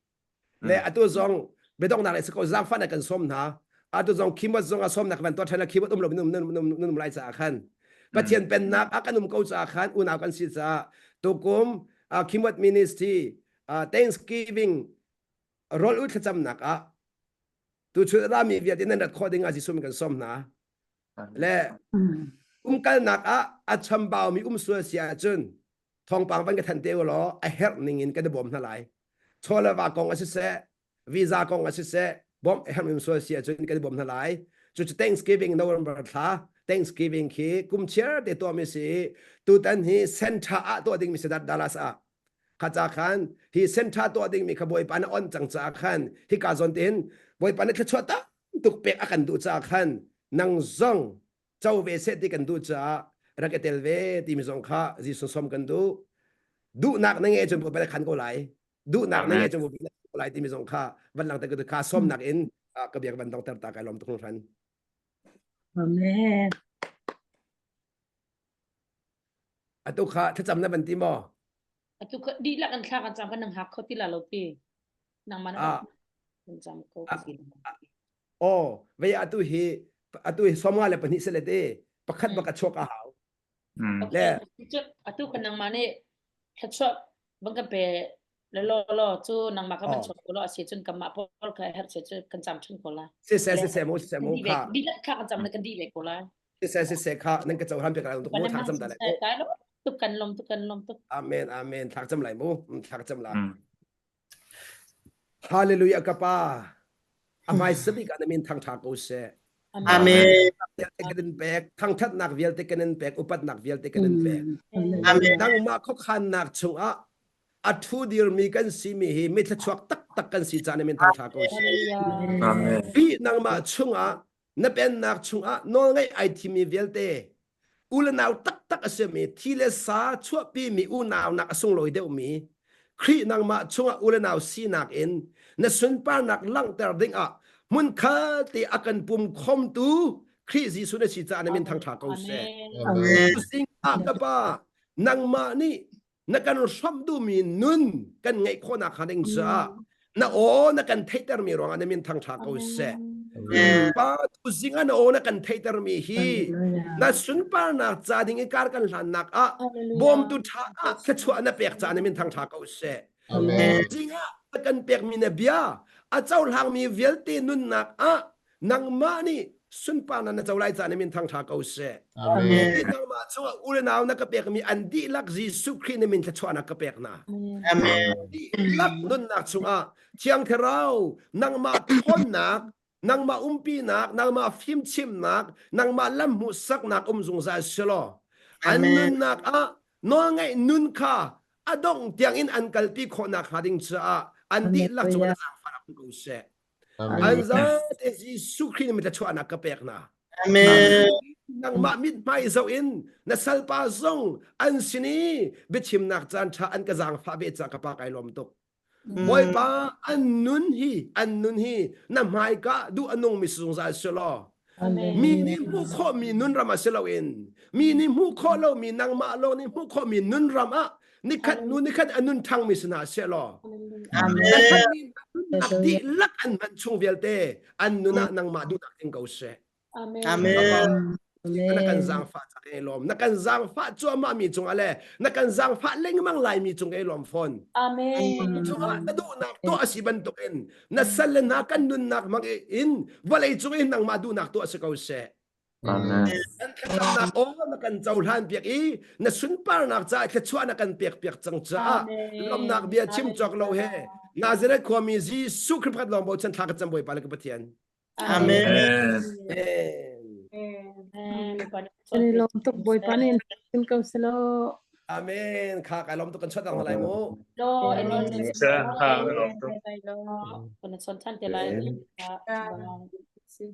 le atu zong bedong nak le se ko za fa nak kan som na atu zong kimot zong a som nak ban to thana kimot lo num lai cha khan pathian pen nak akanum ko cha khan unaw kan si cha tukum kimot ministry Thanksgiving roll ut cham nak tu chu ra mi viet in recording a ji sum kan som na le kal nak a cham baw mi su sia chun thong pang ban ka than te lo a her ning in ka de bom na lai chola wa kong a se visa kong a se bom her mi su sia chun ka de bom na lai chu Thanksgiving November tha Thanksgiving ki kum chair de to mi si tu tan hi center a to ding mi se Dallas kha cha khan hi center to ding mi khaboi pan on chang cha khan hi ka zon tin boi pan ka chota tuk pek akan du cha khan nang zong chau ve se ti kan du cha raketel ve ti mi zong kha ji som kan du nak na nge chum pa khan ko lai du nak na nge chum ko lai ti mi zong kha ban lang ta ka kha som nak in ka biak ban dong tar ta ka lom tung ran Amen. atu kha tha cham na ban ti mo Atu di la kan kha kan jam kan nang hak kho ti la lo ti nang man kan jam ko ki ve atu hi som nga le pani se le te pakhat baka chok a haw le atu kan nang mane khatchwa bang ka pe lo chu nang ma ka ban chok ko lo ase chun kam ma pol ka her se chu kan jam chun ko la se mo kha di la kha kan jam na kan di ve ko la se kha nang ka chau ram pe ka tu mo thang cham da le tu kan lom tu amen thak cham lai mo thak cham la hallelujah ka pa amai sabi ka namin thang tha ko se Amen. Tekenen pek thang that nak vial tekenen pek upat nak vial tekenen pek Amen. nang ma kho khan nak chung a thu dir mi kan si mi hi mi thachwak tak kan si cha namin thang tha ko se Amen. bi nang ma chung na pen nak chung no ngai ai thi mi vial te ulanaw tak ase mi thile sa chua pi mi unaw nak asung loi deu mi khri nang ma chunga ulanaw si nak in na sun pa nak lang ter ding mun kha ti akan pum khom tu khri ji su na si cha na min thang tha ko se sing ka ba nang ma ni na kan som du mi nun kan ngai khona khaning cha na na kan theiter mi rong na min thang tha ko se pa tu zinga na na kan theiter mi hi na sun pa na cha ding ikar kan hlan nak bom tu tha ka chua na pek cha na min thang tha ko se zinga kan pek mi na bia a chau hlang mi velte nun nak nang ma ni sun pa na chau lai cha na min thang tha ko se nang ma chua ule naw na ka pek mi an di lak ji su khri na min chua na ka pek na lak nun nak chunga chiang therau nang ma thon nak nang ma umpi nak nang ma phim chim nak nang ma lam mu sak nak zung za selo an nun nak no ngai nun kha adong tiang in an kalpi kho nak hading cha an di lak chunga sa fa ko se an za te ji su khri na min chua na ka pek na nang ma mit mai zo in na salpa zong an sini bichim nak chan tha an ka jang fa be cha ka pa kai lom tok boy pa an nun hi na mai ka du anong mi sung za selo mi ni mu kho mi nun rama selo in mi ni mu kho lo mi nang ma lo ni mu kho mi nun rama ni khat anun thang mi sna selo di lak an man chung velte an nuna nang ma du tak ting ko se na kan zang fa cha ke lom na kan zang fa chu ma mi chung ale na kan zang fa leng mang lai mi chung ke lom phone chu na du nak to asiban to ken na sal na kan nun nak mang in walai chung in nang ma du nak to asakau se Amen. na kan chau han piak na sun par nak cha ke chua na kan piak chang cha lom nak bia chim chok lo he Nazareth ko mi ji su khriphat lom bo chan thak cham boi pa le ka pathian Amen. Ani lom tok boy panin tin ko selo อาเมนข้าไก่ล้อมตุกันชดต่างอะไรโม โลเอ็นน เชิญพาไปลงตัว คนชนท่านเตลัย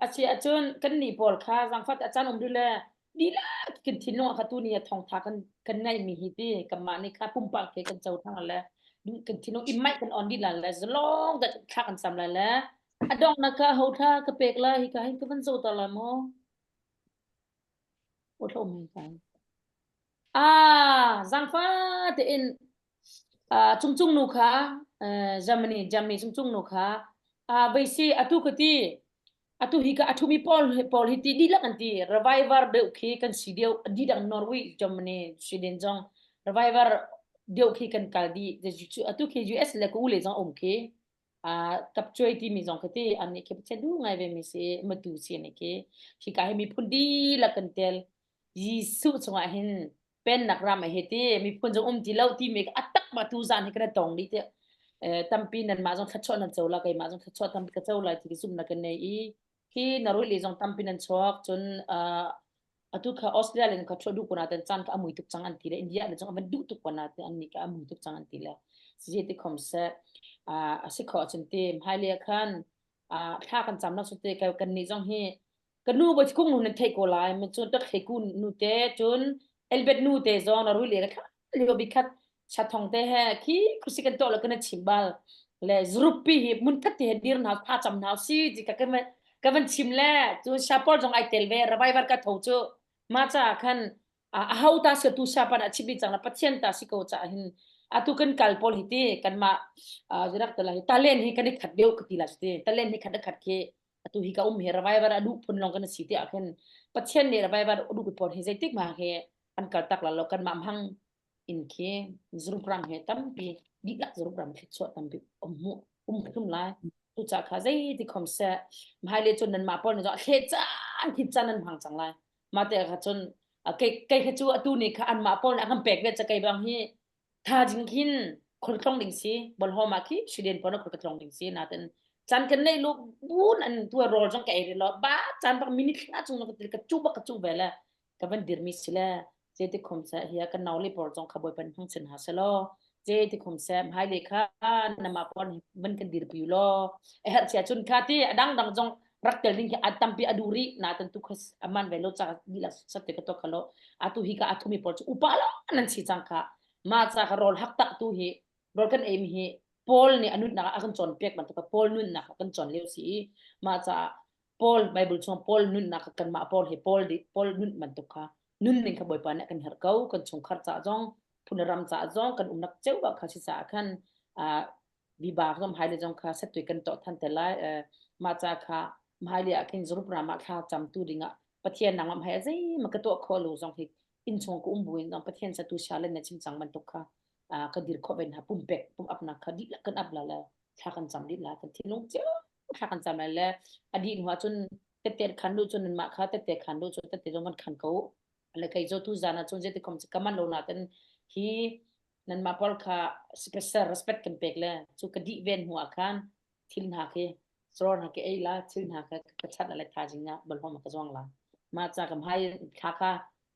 อาชีอาจารย์กันนี่พอลค่ะสังฟัดอาจารย์ดูแลดีละกินที่น้องค่ะตัวนี้ทองทากันในมีฮิตตี้กับมานี่ค่ะปุ่มปังเคกันเจ้าทั้งนั้นแหละดูกันที่น้องอิมไม่กันออนดีละแล้วจะลองแต่ข้ากันซ้ำแล้วแหละอดองนะคะเฮาท่ากระเปกละฮิกาฮิกกันโซตละโมโอ้โหมีกันสังฟัดเอ็นจุงนูค่ะGermanyจุงนูค่ะไปสิatu kati atu hika atu mi Paul hiti di lang anti revival de okay kan sidio di dang Norway Germany Sweden jong revival de okay kan kaldi atu ke US le ko ule jong okay kap choi ti mi jong kati ani ke chedu ngai ve mi se matu si ne ke hika he mi phundi la kan tel Yesu chonga hin pen nakram heti mi phun jong ti lau ti me atak ma tu zan he kan tong di te tampi nan ma jong khatchot nan chola kai ma jong khatchot tampi ka chola ti sum na kan nei I ki naroi le jong tampi nan chok chon atu kha Australia ka chodu kuna tan chan ka amui tuk chang an ti le India le jong aman du tuk kuna te an ni ka amui tuk chang an ti le si ti khom se si kho chen ti hai le khan tha kan cham na su te ka kan ni jong he kan nu bo khung nu nan thei ko lai me chon tak he kun nu te chon elbet nu te jong naroi le kha le bi khat chathong te he ki khusi kan to la kan chimbal le zrupi hi mun khat te dir na pha cham na si ji ka kan chim le chu shapol jong ai tel ve rabai war ka tho chu ma cha khan hau ta se tu sha pa na chibi chang na pathian ta si ko cha hin atu kan kal pol hiti kan ma jirak tala hi talen hi kan khat deu kati la ste talen hi khat ke atu hi ka he rabai war adu phun long kan si te akhen pathian ne rabai war adu pol hi jaitik ma he an kal tak la lo kan ma hang in ke zruprang he tampi di lak zruprang khitso tampi khum lai tu cha kha zai ti khom se mai le chon nan ma pol no khe chan khit chan nan phang chang lai ma te kha chon kai kha chu atu ni kha an ma pol akam pek ve cha kai bang hi tha jing khin khol klong ding si bol ho ma ki Sweden pon khol klong ding si na ten chan kan nei lu bun an tu rol jong kai ri lo ba chan bang minute na chung no ka chu ve la ka van dir mi sila je ti khom sa hiya kan naw le por jong khaboi pan hang chen ha selo je ti khom sa hai le kha na ma pon ban kan dir pi lo her cha chun kha ti adang dang jong rak tel ding atam pi aduri na tan tu khas aman ve lo cha dila satte ka to khalo atu hi ka atu mi por chu upalo nan si chang kha ma cha ka rol hak tak tu hi rol kan em hi Paul ni anut na akan chon pek man to ka Paul nun na kan chon leu si ma cha Paul Bible chong Paul nun na kan ma Paul he Paul nun man to ka nun ning ka boy pa na kan her kau kan chung khar cha jong punaram cha jong kan umnak cheu ba kha si sa khan viba jom hai le jong kha satui kan to than te lai ma cha kha mai le akin zrup ra ma kha cham tu ringa pathian nangam hai zai ma ka to kho lo jong hi in chong ko umbuin jong pathian sa tu sha le na chim chang man to kha ka dir kho ben ha pum pek pum apna kha di la kan apla la kha kan cham di la kan thinung cheu kha kan cham la adi hwa chun te khan lu chun ma kha te khan lu chun te jong man khan ko le kai zo tu zana chun je te kom se kaman lo na ten hi nan ma pol kha special respect kan pek le chu ka di ven huwa khan thil na ke sron ha ke ei la thil na ka chat la tha jing na bal hom ka jong la ma cha kam hai kha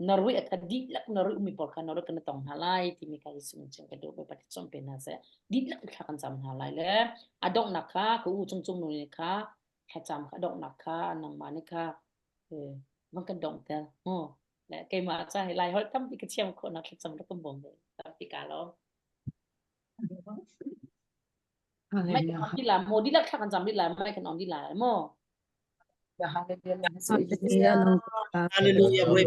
Norway ka di lak Norway umi pol kha Norway kan tong halai ti mi ka sum ching ka do ba pat chom pe na se di lak kha kan cham halai le adong na kha ku chung nu ni kha cham kha dong na kha nang ma ni kha man kan dong tel le kai ma cha hai lai hol tam ti ka chiam ko na cham ra kom bom le tam ti ka lo mai kan on di la mo di lak kha kan cham di la mai kan on di la mo Hallelujah, boy.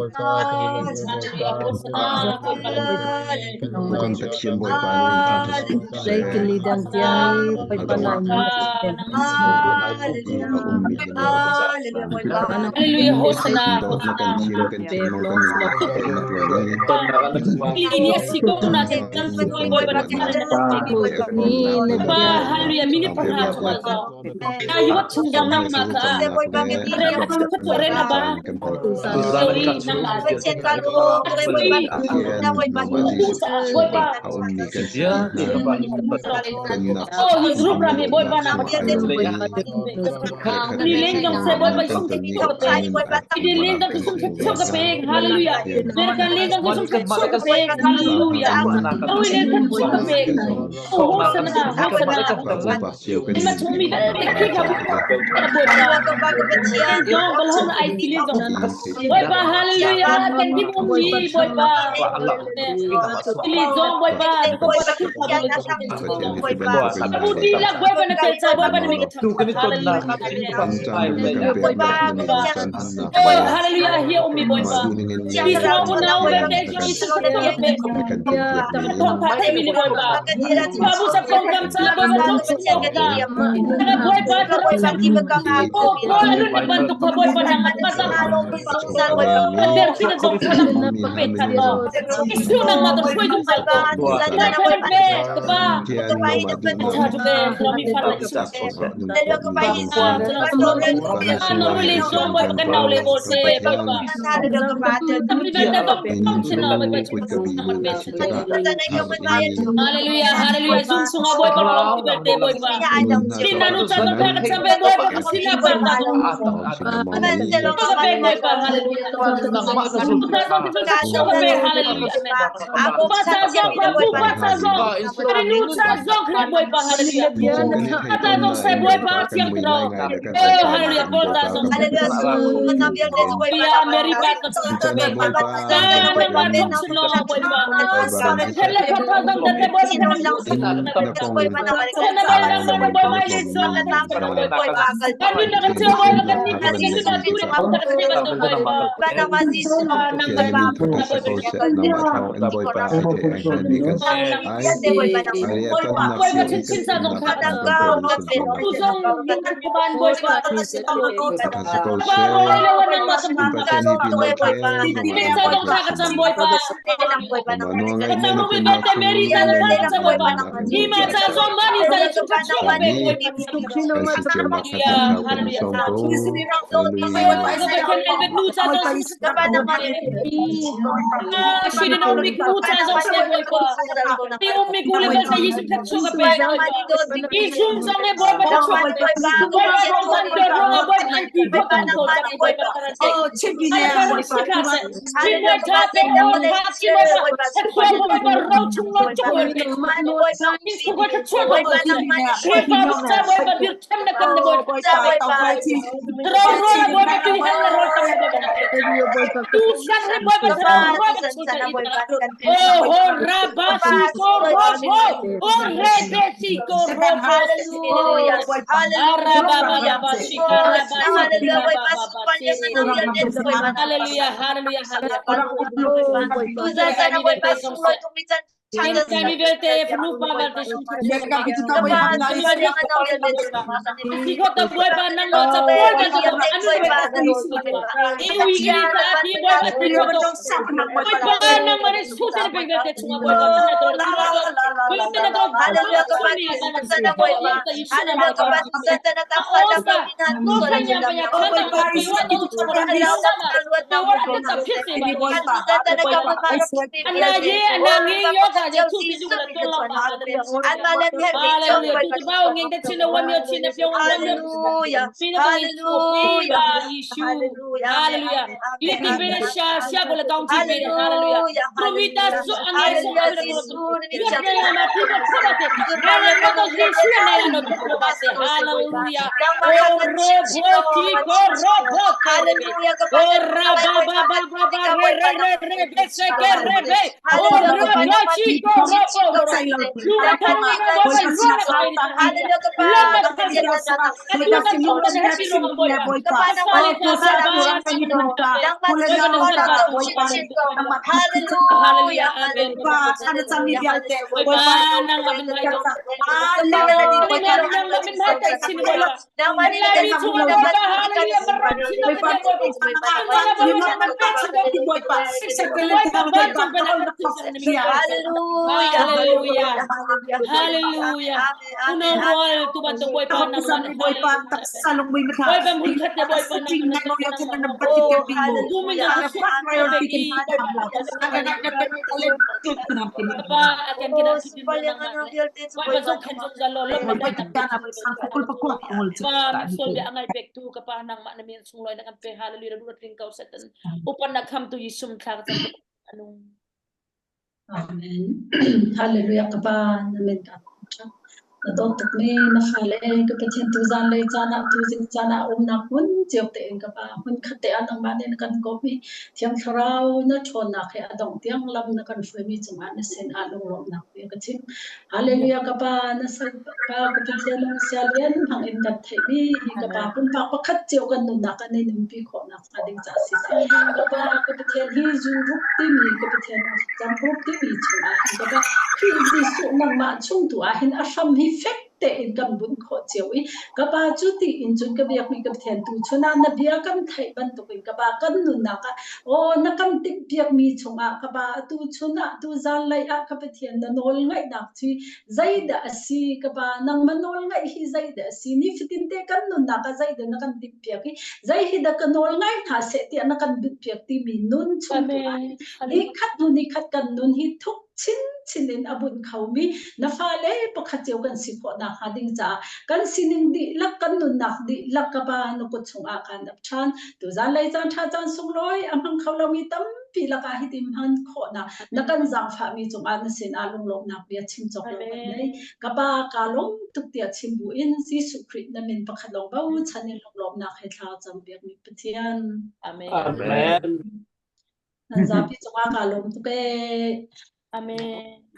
Bukan taksir boy pa Hallelujah, Hosanna. Ini siko na kan boy boy ba hallelujah mini perha ayo chung jam na ma ka re na ba Chen kalu kay boy ba na boy ba Group rami boy ba na Nilindong sa boy ba isang Nilindong kusum sa kapeng hallelujah Mereka lindong kusum sa kapeng hallelujah Nilindong kusum sa kapeng Hosana Ima chumi kika boy ba Jong balhon ay lindong boy ba hallelujah kan di bumi boy ba Lindong boy ba Budi lah boy ba na kelsa boy ba na may hallelujah here umi boy ba Isra ko na boy ba Isra ko na Tong pate mi boy ba Babu sa tong kam sa boy ba tong sa na boy ba boy ba di ba kang ako ko ano nagbantok ka boy ba nang matmasa Under sila tong kalang peta ko Isra na mother boy tong sa ko na ko be ba Cha to be kami fala ano really so boy ba kanaw le boy se boy ba tapi benda to function na boy ba hallelujah hallelujah sung sung boy ba ko birthday boy ba sinanu cha to ka sampai boy ba sila ba ta to ka be boy ba hallelujah hallelujah ako pa sa zo rinu sa zo kre boy ba hallelujah ata zo se boy ba siang tro hallelujah boy ta zo ya meri ba ka sa be ba function no boy ba hele papa dang date boy boy ba na boy mai le zo la tam boy ba kan ni na che boy la kan ni kasi na dure ma ta ke ba na mazi na boy ba chin sa dong ka dang ka usong ban boy ba Ini sa dong ka ka boy ba Kata mo bi bete meri sa dong ka sa boy ba Ima sa dong mani sa dong ka sa boy Kami verte penuh banget Sikot boy ba nang sa boy ba sa ano Iwi gini sa ati boy ba sikot boy ba nang mare suter bengete chunga boy ba na to boy na to hallelujah ka pani sana boy ba hallelujah ka pani sana ta khala ka binan ko kanya kanya ko boy ba iwan to chunga kalwat na boy ba sana ka pa ana ye ana ngi yo ka je tu bi jula to la ana lan he bi ba ngin de china wan yo china pyo hallelujah hallelujah hallelujah ini bere sha go la kaunti bere hallelujah provida so angai so hallelujah na pipa sabate hallelujah to yesu na no to base hallelujah hallelujah hallelujah Hallelujah. Uno royal tu ba to boy pa na boy pa tak salong boy mata. boy pa mun khat boy pa na Sing na mo yakin na Oh, batik ke pingo. hallelujah. Aga pa priority kin boy pa la. Aga na alin klik na pin. pa akan kina Oh, tudin supaya na nga biar din boy pa so kan so zalo lo Boy pa kana pa sang kukul pa kuak ngol sa. pa sol bi angai pek tu ka pa nang ma na min sungloy na kan pe hallelujah du ring kau setan upan na kam tu yisum thak tan anong Amen. Hallelujah kapa namin ka. Nadong tukmi na fale ka patien tu zan lay chana tu zin chana na kun jiok te en kapa kun khate anang mane na kan kopi tiang tharau na chon na khe adong tiang lam na kan femi chuma na sen along rom na pe ka chin. Hallelujah kapa na sa ka patien na sialian hang in kan thai bi hi kapa kun pa pakhat jiok kan nu na kan nei nim pi kho na sa ding cha si se. Kapa ka patien hi zu ruk ti mi ka patien jam ruk ti mi chuma kapa khi Giêsu nang ma chung tu a hin a sham hi fek te in kan bun kho chewi kapa chu ti in chun ka biak mi ka thian tu chuna na bia kan thai ban tu in kapa kan nu na ka o na kan tik biak mi chunga kapa tu chuna tu zan lai a ka thian na nol ngai dak chi zaida asi kapa nang manol ngai hi zaida asi ni fitin te kan nu na ka zaida na kan tik biak hi zai hi da kan nol ngai tha se ti na kan bit biak ti mi nun chung tu a ni khat kan nun hi thuk chinin abun khawmi na fale pakhat cheu kan si kho na hading cha kan sining di lak kan nun nak di lak ka ba no ko chunga kan ap than tu zan lai chan tha chan sung loi amang khawlami tam pi laka hitim han kho na kan jang pha mi chunga na sin alung lok na pia chim chok lo nei ka ba ka long tuk tia chim bu in Jesu Christ na min pakhat long ba u chanin long lok na khe tha cham biak mi pathian amen Amen. an za pi chunga ka lom tu ke amen